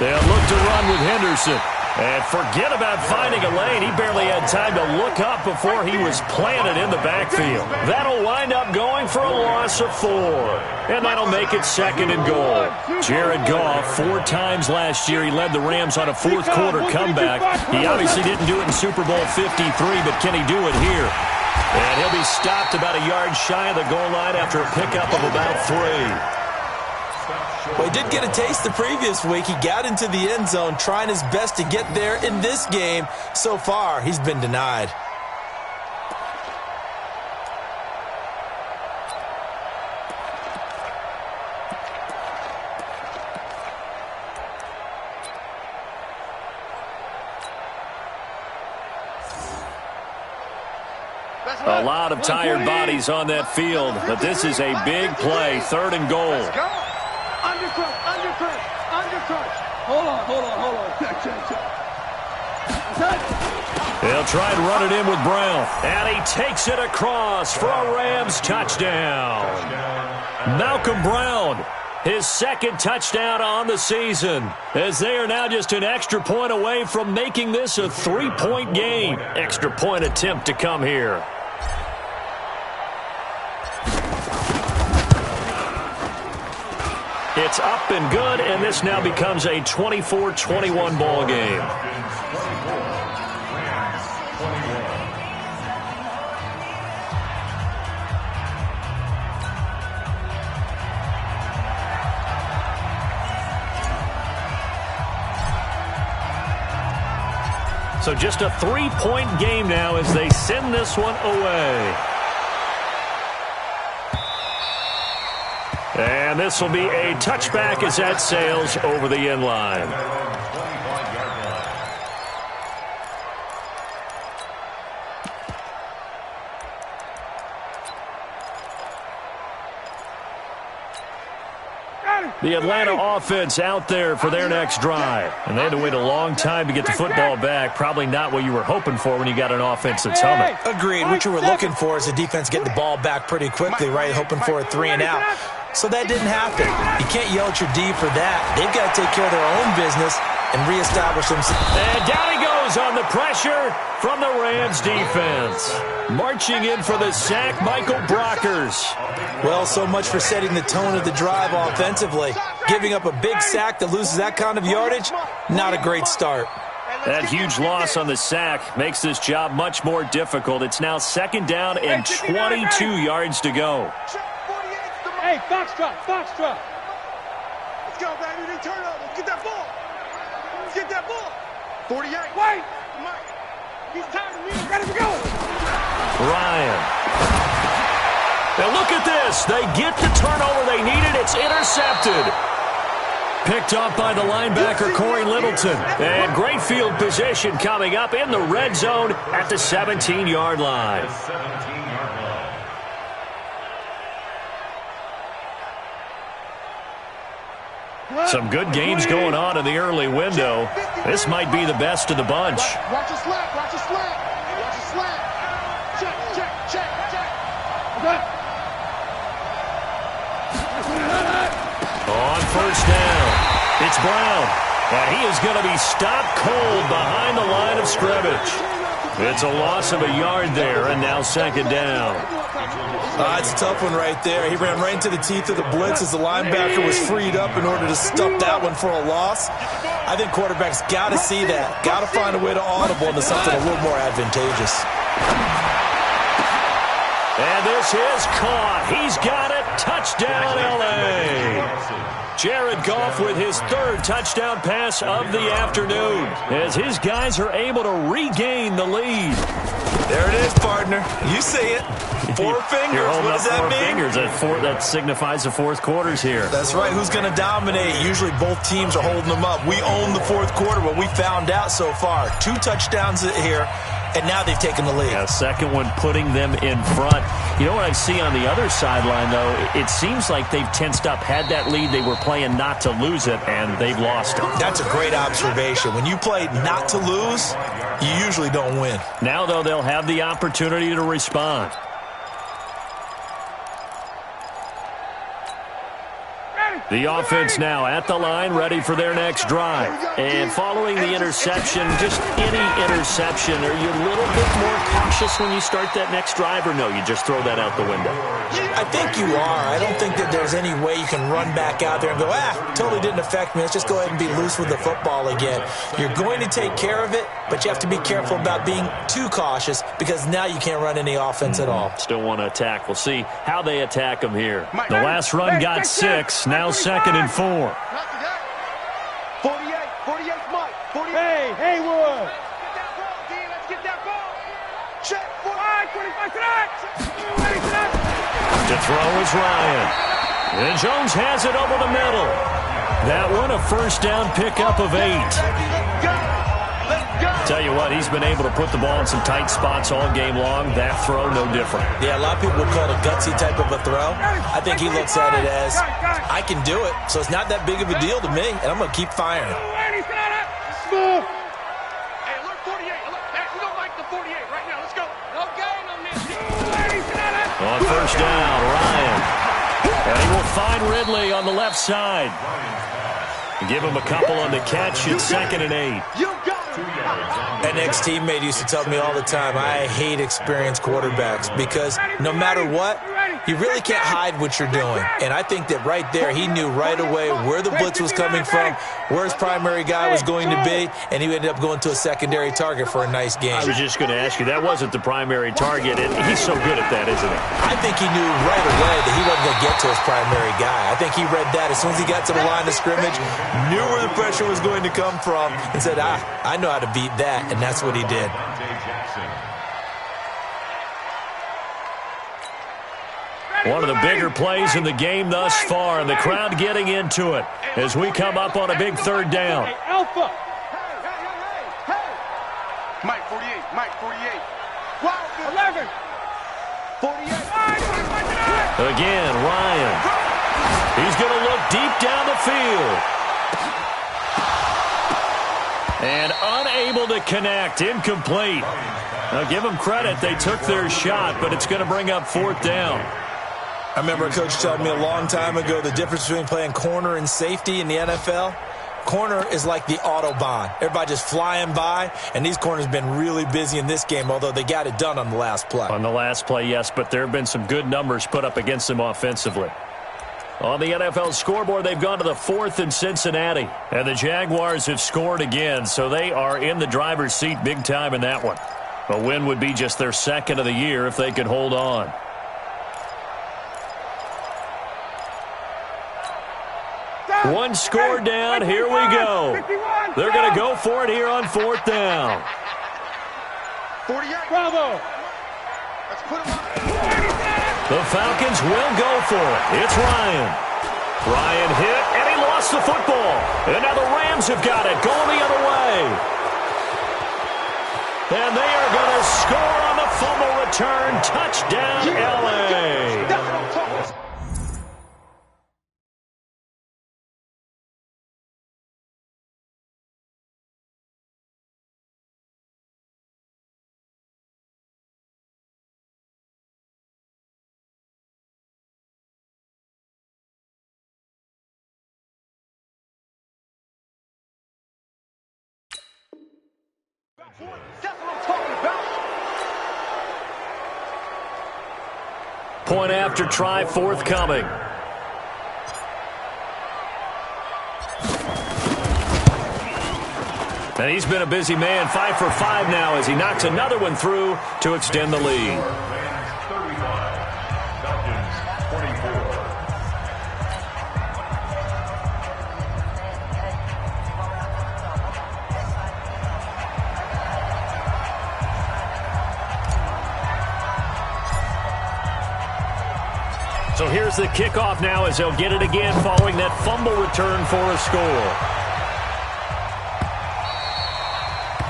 They'll look to run with Henderson. And forget about finding a lane. He barely had time to look up before he was planted in the backfield. That'll wind up going for a loss of 4. And that'll make it second and goal. Jared Goff, 4 times last year, he led the Rams on a fourth quarter comeback. He obviously didn't do it in Super Bowl 53, but can he do it here? And he'll be stopped about a yard shy of the goal line after a pickup of about 3.
Well, he did get a taste the previous week. He got into the end zone trying his best to get there in this game. So far, he's been denied.
A lot of tired bodies on that field, but this is a big play, third and goal.
Undercut. Hold on.
They'll try and run it in with Brown. And he takes it across for a Rams touchdown. Malcolm Brown, his second touchdown on the season, as they are now just an extra point away from making this a 3-point game. Extra point attempt to come here. It's up and good, and this now becomes a 24-21 ball game. So just a 3-point game now as they send this one away. And this will be a touchback as that sails over the end line. The Atlanta offense out there for their next drive. And they had to wait a long time to get the football back. Probably not what you were hoping for when you got an offense that's humming.
Agreed. What you were looking for is the defense getting the ball back pretty quickly, right? Hoping for a 3 and out. So that didn't happen. You can't yell at your D for that. They've got to take care of their own business and reestablish themselves.
And down he goes on the pressure from the Rams defense. Marching in for the sack, Michael Brockers.
Well, so much for setting the tone of the drive offensively. Giving up a big sack that loses that kind of yardage, not a great start.
That huge loss on the sack makes this job much more difficult. It's now second down and 22 yards to go.
Hey, Foxtrot.
Let's go, baby. They turn up. Let's get that ball. 48.
Wait. He's tired of me. Ready to go.
Ryan. Now look at this. They get the turnover they needed. It's intercepted. Picked up by the linebacker, Corey Littleton. And great field position coming up in the red zone at the 17-yard line. Some good games going on in the early window. This might be the best of the bunch.
Watch your slant. Check.
On first down, it's Brown. And he is going to be stopped cold behind the line of scrimmage. It's a loss of a yard there, and now second down.
It's a tough one right there. He ran right into the teeth of the blitz as the linebacker was freed up in order to stuff that one for a loss. I think quarterbacks got to see that. Got to find a way to audible into something a little more advantageous.
And this is caught. He's got it. Touchdown, L.A. Jared Goff with his third touchdown pass of the afternoon as his guys are able to regain the lead.
There it is, partner. You see it. Four fingers.
You're holding
what
up
does that
four
mean?
fingers. That signifies the fourth quarter's here.
That's right. Who's going to dominate? Usually both teams are holding them up. We own the fourth quarter, what we found out so far. 2 touchdowns here, and now they've taken the lead.
Yeah, second one putting them in front. You know what I see on the other sideline, though? It seems like they've tensed up, had that lead. They were playing not to lose it, and they've lost it.
That's a great observation. When you play not to lose, you usually don't win.
Now, though, they'll have the opportunity to respond. The offense now at the line, ready for their next drive. And following the interception, just any interception, are you a little bit more cautious when you start that next drive, or no, you just throw that out the window?
I think you are. I don't think that there's any way you can run back out there and go, totally didn't affect me. Let's just go ahead and be loose with the football again. You're going to take care of it, but you have to be careful about being too cautious because now you can't run any offense at all.
Still want to attack. We'll see how they attack them here. The last run got 6, now 2nd and 4.
48, 48, Mike. 48. Hey, Haywood. Get that ball, D. Let's get that ball. Check. 25 tonight.
To throw is Ryan. And Jones has it over the middle. That one a first down pickup of 8. Tell you what, he's been able to put the ball in some tight spots all game long. That throw, no different.
Yeah, a lot of people would call it a gutsy type of a throw. I think he looks at it as, I can do it, so it's not that big of a deal to me, and I'm going to keep firing.
Smooth. Hey, alert 48. Alert. We don't like the 48 right now. Let's go. No gain on this.
On first down, Ryan. And he will find Ridley on the left side. Give him a couple on the catch. It's 2nd and 8.
An ex-teammate used to tell me all the time, I hate experienced quarterbacks because no matter what, you really can't hide what you're doing. And I think that right there, he knew right away where the blitz was coming from, where his primary guy was going to be, and he ended up going to a secondary target for a nice game.
I was just going to ask you, that wasn't the primary target, and he's so good at that, isn't he?
I think he knew right away that he wasn't going to get to his primary guy. I think he read that as soon as he got to the line of scrimmage, knew where the pressure was going to come from, and said, I know how to beat that, and that's what he did.
One of the bigger plays in the game thus far, and the crowd getting into it as we come up on a big third down.
Alpha.
Mike 48, Mike 48.
11.
48.
Again, Ryan. He's going to look deep down the field. And unable to connect. Incomplete. Now, give them credit. They took their shot, but it's going to bring up 4th down.
I remember a coach telling me a long time ago the difference between playing corner and safety in the NFL. Corner is like the Autobahn. Everybody just flying by, and these corners have been really busy in this game, although they got it done on the last play.
On the last play, yes, but there have been some good numbers put up against them offensively. On the NFL scoreboard, they've gone to the 4th in Cincinnati, and the Jaguars have scored again, so they are in the driver's seat big time in that one. A win would be just their 2nd of the year if they could hold on. One score down. Here we go. They're going to go for it here on 4th down.
48.
Bravo.
Let's put him on.
The Falcons will go for it. It's Ryan. Ryan hit, and he lost the football. And now the Rams have got it, going the other way. And they are going to score on the fumble return. Touchdown, L.A.
That's what I'm talking about. That's what I'm talking about.
Point after try forthcoming. And he's been a busy man, 5 for 5 now as he knocks another one through to extend the lead.
Rams 35, Falcons 24.
So here's the kickoff now as they'll get it again following that fumble return for a score.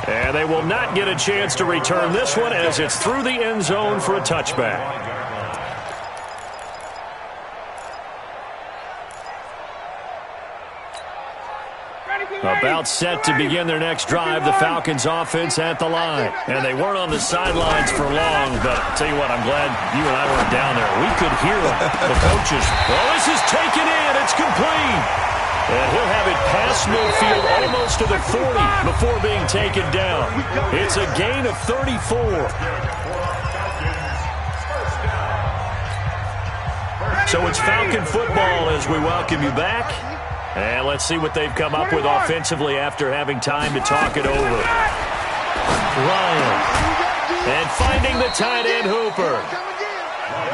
And they will not get a chance to return this one as it's through the end zone for a touchback. About set to begin their next drive, the Falcons offense at the line. And they weren't on the sidelines for long, but I'll tell you what, I'm glad you and I weren't down there. We could hear them, the coaches. Well, this is taken in. It's complete. And he'll have it past midfield almost to the 40 before being taken down. It's a gain of 34. So it's Falcon football as we welcome you back. And let's see what they've come up with offensively after having time to talk it over. Ryan. And finding the tight end Hooper.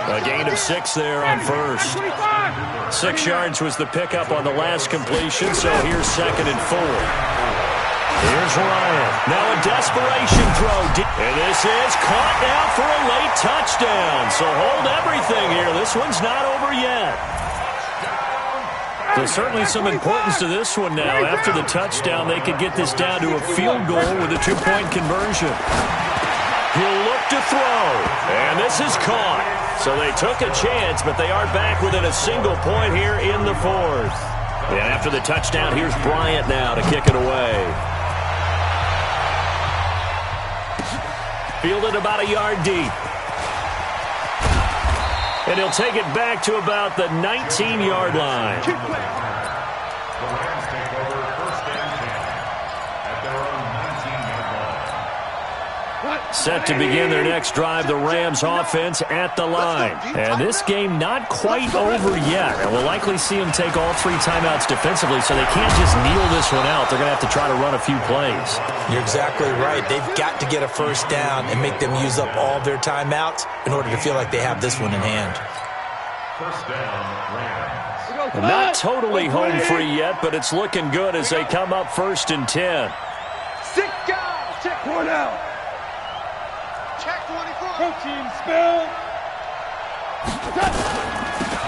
A gain of 6 there on first. 6 yards was the pickup on the last completion, so here's 2nd and 4. Here's Ryan. Now a desperation throw. And this is caught now for a late touchdown. So hold everything here. This one's not over yet. There's certainly some importance to this one now. After the touchdown, they could get this down to a field goal with a 2-point conversion. He'll look to throw, and this is caught. So they took a chance, but they are back within a single point here in the 4th. And after the touchdown, here's Bryant now to kick it away. Fielded about a yard deep. And he'll take it back to about the 19-yard line.
The Rams take over 1st and 10 at their own 19-yard line.
Set to begin their next drive, the Rams offense at the line. And this game not quite over yet. And we'll likely see them take all 3 timeouts defensively, so they can't just kneel this one out. They're going to have to try to run a few plays.
You're exactly right. They've got to get a first down and make them use up all their timeouts in order to feel like they have this one in hand.
First down, Rams.
Not totally home free yet, but it's looking good as they come up 1st and 10.
6 guys. Check 1 out. Check 24. Protein spill.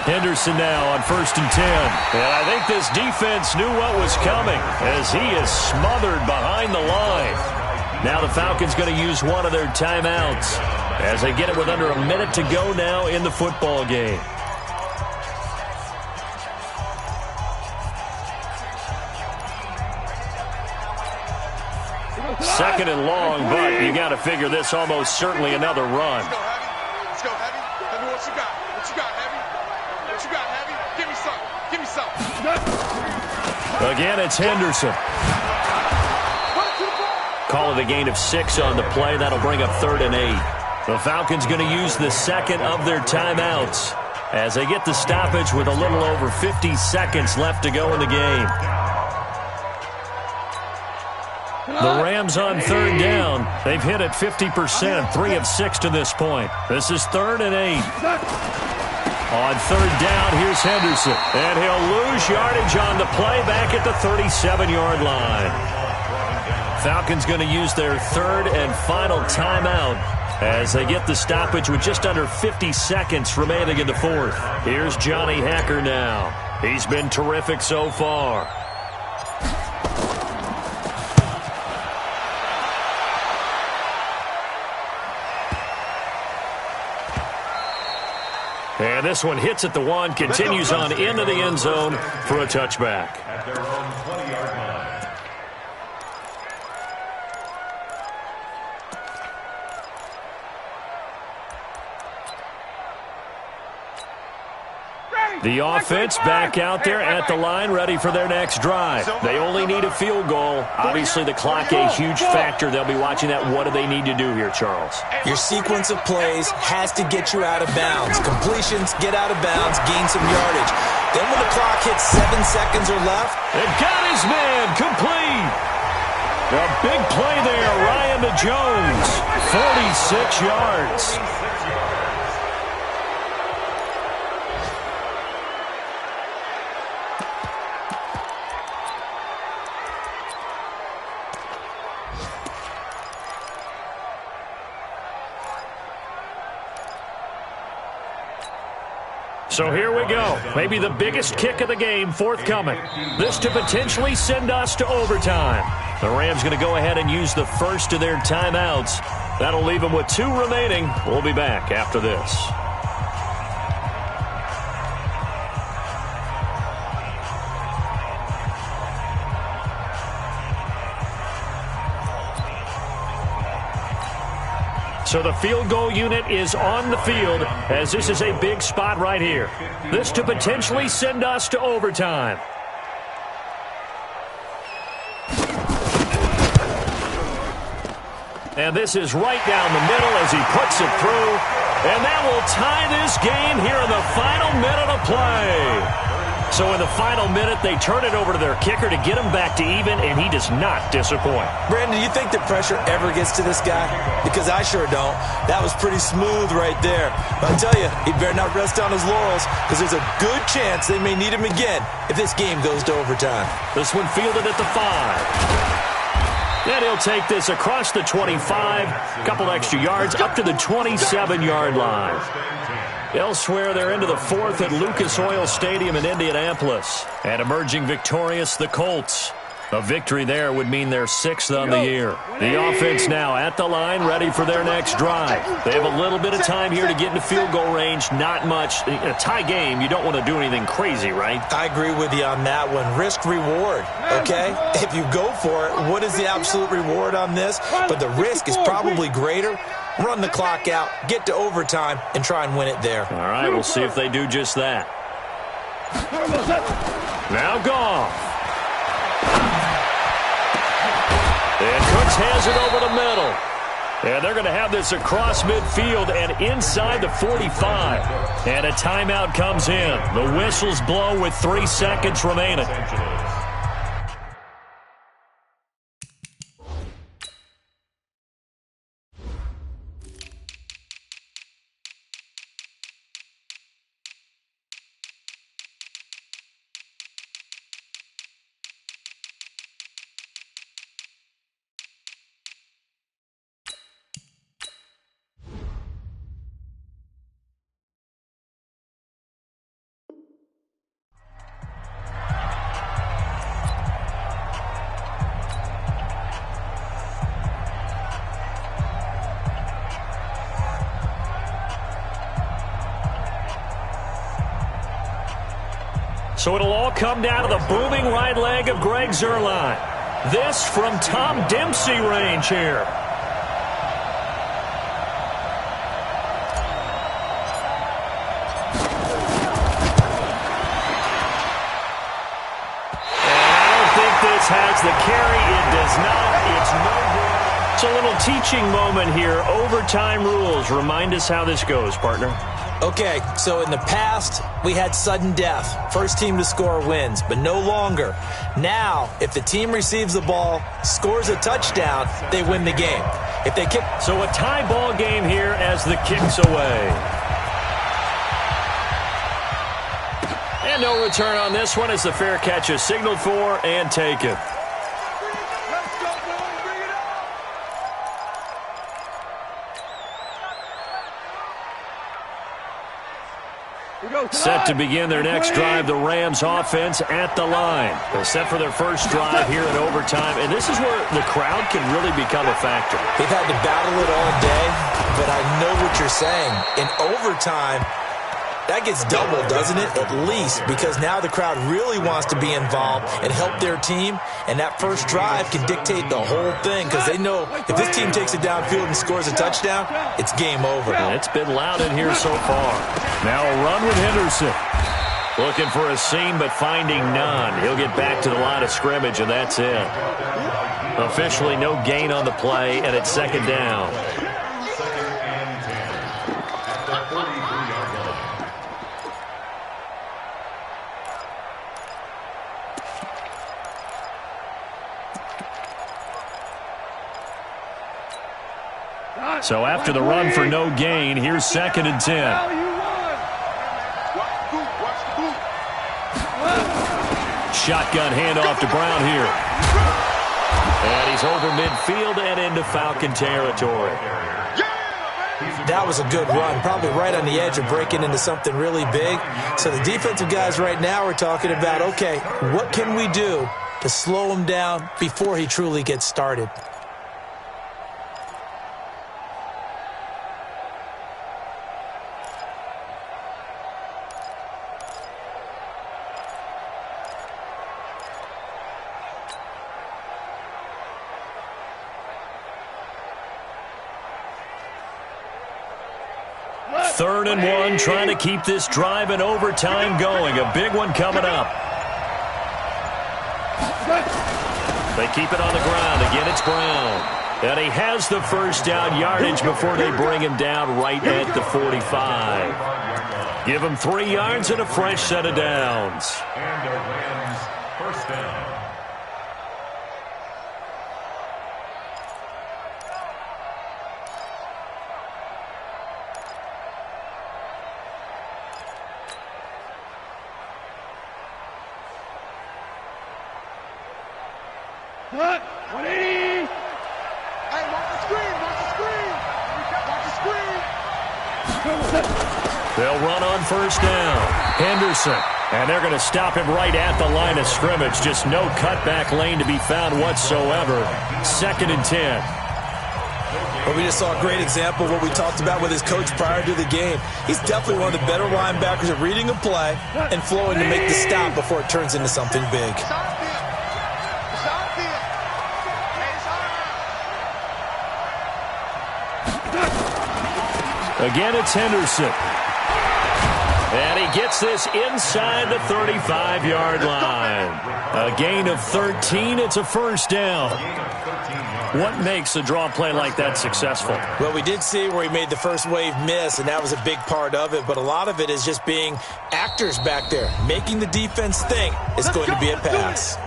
Henderson now on 1st and 10. And I think this defense knew what was coming as he is smothered behind the line. Now the Falcons going to use one of their timeouts as they get it with under a minute to go now in the football game. Second and long, but you got to figure this almost certainly another run.
Let's go, Heavy. Heavy, what you got? What you got, Heavy? What you got, Heavy? Give me some. Give me some.
Again, it's Henderson. Call it a gain of 6 on the play. That'll bring up 3rd and 8. The Falcons going to use the second of their timeouts as they get the stoppage with a little over 50 seconds left to go in the game. The Rams on 3rd down. They've hit it 50%, 3 of 6 to this point. This is 3rd and 8. On 3rd down, here's Henderson. And he'll lose yardage on the play back at the 37-yard line. Falcons going to use their 3rd and final timeout as they get the stoppage with just under 50 seconds remaining in the 4th. Here's Johnny Hacker now. He's been terrific so far. And this one hits at the 1, continues on into the end zone for a touchback.
At their own 20-yard line.
Ready.
The offense back out there at the line, ready for their next drive. They only need a field goal. Obviously, the clock a huge factor. They'll be watching that. What do they need to do here, Charles?
Your sequence of plays has to get you out of bounds. Completions, get out of bounds, gain some yardage. Then when the clock hits 7 seconds or left,
and got his man complete. A big play there, Ryan to Jones, 46 yards. So here we go. Maybe the biggest kick of the game forthcoming. This to potentially send us to overtime. The Rams going to go ahead and use the first of their timeouts. That'll leave them with 2 remaining. We'll be back after this. So the field goal unit is on the field as this is a big spot right here. This to potentially send us to overtime. And this is right down the middle as he puts it through. And that will tie this game here in the final minute of play. So in the final minute, they turn it over to their kicker to get him back to even, and he does not disappoint.
Brandon, do you think the pressure ever gets to this guy? Because I sure don't. That was pretty smooth right there. But I tell you, he better not rest on his laurels because there's a good chance they may need him again if this game goes to overtime.
This one fielded at the 5. Then he'll take this across the 25, a couple extra yards up to the 27-yard line. Elsewhere, they're into the 4th at Lucas Oil Stadium in Indianapolis. And emerging victorious, the Colts. A victory there would mean their 6th on the year. The offense now at the line, ready for their next drive. They have a little bit of time here to get into field goal range, not much. In a tie game, you don't want to do anything crazy, right?
I agree with you on that one. Risk-reward, okay? If you go for it, what is the absolute reward on this? But the risk is probably greater. Run the clock out, get to overtime, and try and win it there.
All right, we'll see if they do just that. Now Goff. And Cooks has it over the middle. And they're going to have this across midfield and inside the 45. And a timeout comes in. The whistles blow with 3 seconds remaining. So it'll all come down to the booming right leg of Greg Zuerlein. This from Tom Dempsey range here. And I don't think this has the carry. It does not. It's no good. It's a little teaching moment here. Overtime rules. Remind us how this goes, partner.
Okay, so in the past, we had sudden death. First team to score wins, but no longer. Now, if the team receives the ball, scores a touchdown, they win the game. If they kick...
So a tie ball game here as the kick's away. And no return on this one as the fair catch is signaled for and taken. Set to begin their next drive, the Rams offense at the line. They're set for their first drive here in overtime, and this is where the crowd can really become a factor.
They've had to battle it all day, but I know what you're saying. In overtime, that gets doubled, doesn't it? At least, because now the crowd really wants to be involved and help their team, and that first drive can dictate the whole thing because they know if this team takes it downfield and scores a touchdown, it's game over.
And it's been loud in here so far. Now a run with Henderson. Looking for a seam, but finding none. He'll get back to the line of scrimmage, and that's it. Officially no gain on the play, and it's second down.
Second and 10 at the 43-yard line.
So after the run for no gain, here's second and 10. Shotgun handoff to Brown here. And he's over midfield and into Falcon territory.
That was a good run, probably right on the edge of breaking into something really big. So the defensive guys right now are talking about, okay, what can we do to slow him down before he truly gets started?
Third and 1, trying to keep this drive in overtime going. A big one coming up. They keep it on the ground. Again, it's Brown. And he has the first down yardage before they bring him down right at the 45. Give him 3 yards and a fresh set of downs.
And the Rams first down.
Cut. 180.
Hey, watch the screen. Watch the screen. Watch the screen.
They'll run on first down. Henderson. And they're going to stop him right at the line of scrimmage. Just no cutback lane to be found whatsoever. Second and 10.
Well, we just saw a great example of what we talked about with his coach prior to the game. He's definitely one of the better linebackers at reading a play and flowing to make the stop before it turns into something big.
Again, it's Henderson. And he gets this inside the 35-yard line. A gain of 13. It's a first down. What makes a draw play like that successful?
Well, we did see where he made the first wave miss, and that was a big part of it. But a lot of it is just being actors back there, making the defense think it's going to be a pass.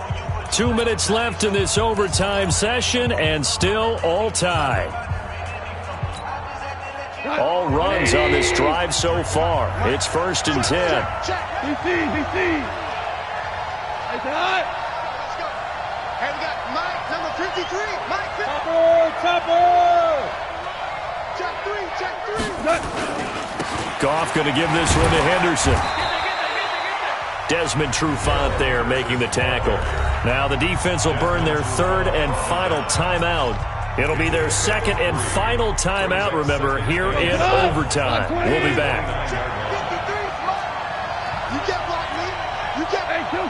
2 minutes left in this overtime session, and still all tied. All runs on this drive so far. It's first and 10.
DC. Hey, Todd.
Let's go. Hey, we got Mike, number 53. Mike,
Chopper.
check 3.
Goff going to give this one to Henderson. Desmond Trufant there making the tackle. Now the defense will burn their third and final timeout. It'll be their second and final timeout, remember, here in overtime. We'll be back.
53. You can't block me. You can't.
Hey, kill.
You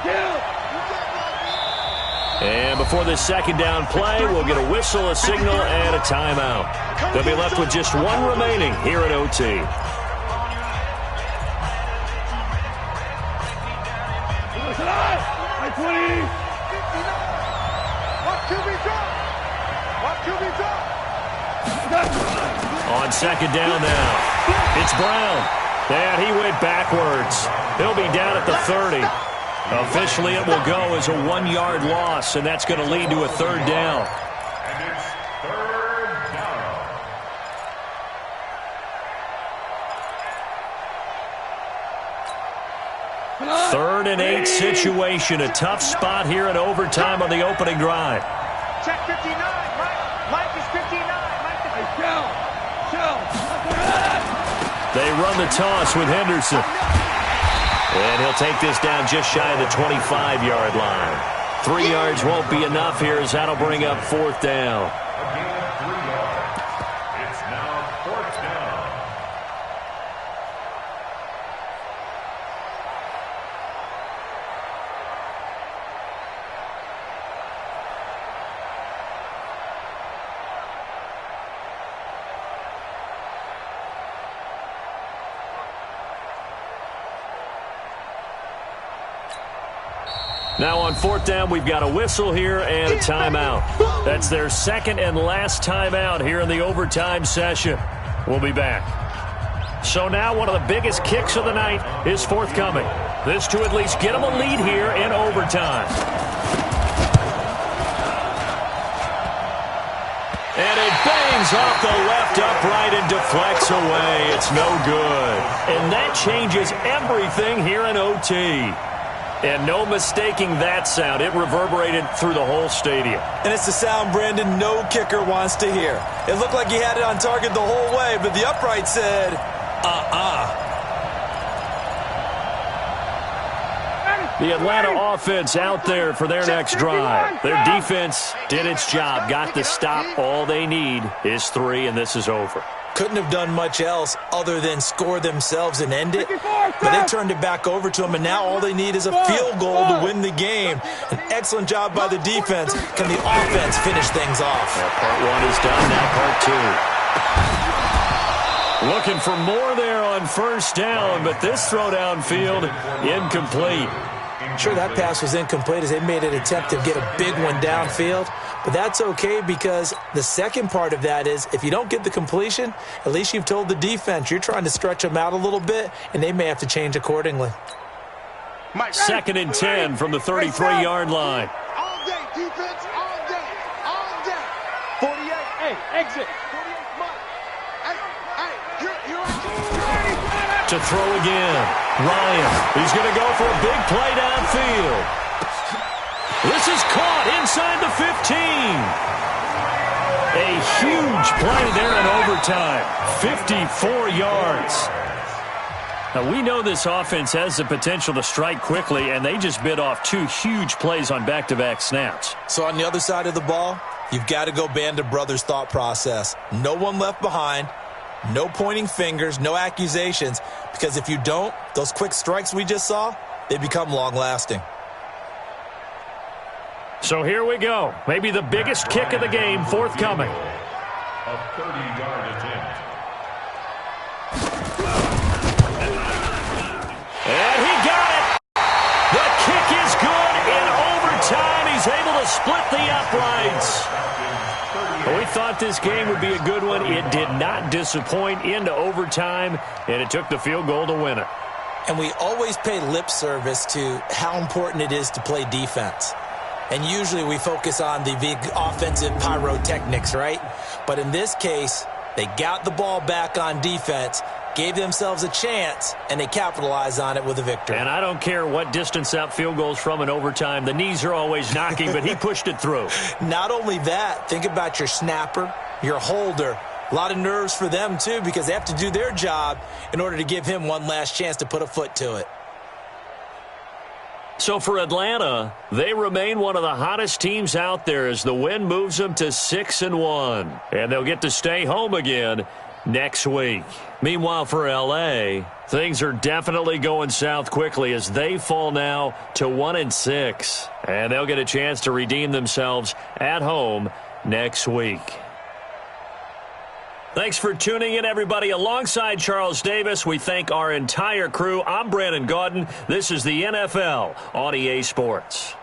can't block me.
And before this second down play, we'll get a whistle, a signal, and a timeout. They'll be left with just one remaining here at OT.
Hey, 20.
Watch QB drop. Watch QB drop.
On second down now, it's Brown. And he went backwards. He'll be down at the 30. Officially, it will go as a 1-yard loss, and that's going to lead to a third down.
And it's third down.
Third and 8 situation. A tough spot here in overtime on the opening drive.
Check 59. Mike is 59. Mike is 59.
Shell.
They run the toss with Henderson. And he'll take this down just shy of the 25-yard line. 3 yards won't be enough here as that'll bring up fourth down.
A gain of 3 yards. It's now fourth down.
Now on fourth down, we've got a whistle here and a timeout. That's their second and last timeout here in the overtime session. We'll be back. So now one of the biggest kicks of the night is forthcoming. This to at least get them a lead here in overtime. And it bangs off the left upright and deflects away. It's no good. And that changes everything here in OT. And no mistaking that sound. It reverberated through the whole stadium.
And it's the sound, Brandon, no kicker wants to hear. It looked like he had it on target the whole way, but the upright said,
The Atlanta offense out there for their next drive. Their defense did its job, got the stop. All they need is 3, and this is over.
Couldn't have done much else other than score themselves and end it. But they turned it back over to them, and now all they need is a field goal to win the game. An excellent job by the defense. Can the offense finish things off?
Well, part 1 is done, now part 2. Looking for more there on first down, but this throw downfield incomplete.
Sure, that pass was incomplete as they made an attempt to get a big one downfield. But that's okay because the second part of that is if you don't get the completion, at least you've told the defense you're trying to stretch them out a little bit, and they may have to change accordingly.
Second and 10 from the 33-yard line.
All day, defense, all day, all day. 48, hey, exit. 48, Mike. Hey, you're
To throw again. Ryan, he's going to go for a big play downfield. This is caught inside the 15. A huge play there in overtime. 54 yards. Now, we know this offense has the potential to strike quickly, and they just bit off 2 huge plays on back-to-back snaps.
So on the other side of the ball, you've got to go Band of Brothers thought process. No one left behind. No pointing fingers, no accusations, because if you don't, those quick strikes we just saw, they become long-lasting.
So here we go. Maybe the biggest kick of the game forthcoming.
A 30-yard attempt.
And he got it. The kick is good in overtime. He's able to split the uprights. We thought this game would be a good one. It did not disappoint into overtime, and it took the field goal to win it.
And we always pay lip service to how important it is to play defense. And usually we focus on the big offensive pyrotechnics, right? But in this case, they got the ball back on defense, gave themselves a chance, and they capitalized on it with a victory.
And I don't care what distance that field goes from in overtime. The knees are always knocking, but he pushed it through.
Not only that, think about your snapper, your holder. A lot of nerves for them, too, because they have to do their job in order to give him one last chance to put a foot to it.
So for Atlanta, they remain one of the hottest teams out there as the win moves them to 6-1. And they'll get to stay home again next week. Meanwhile, for L.A., things are definitely going south quickly as they fall now to 1-6. And they'll get a chance to redeem themselves at home next week. Thanks for tuning in, everybody. Alongside Charles Davis, we thank our entire crew. I'm Brandon Gaudin. This is the NFL on EA Sports.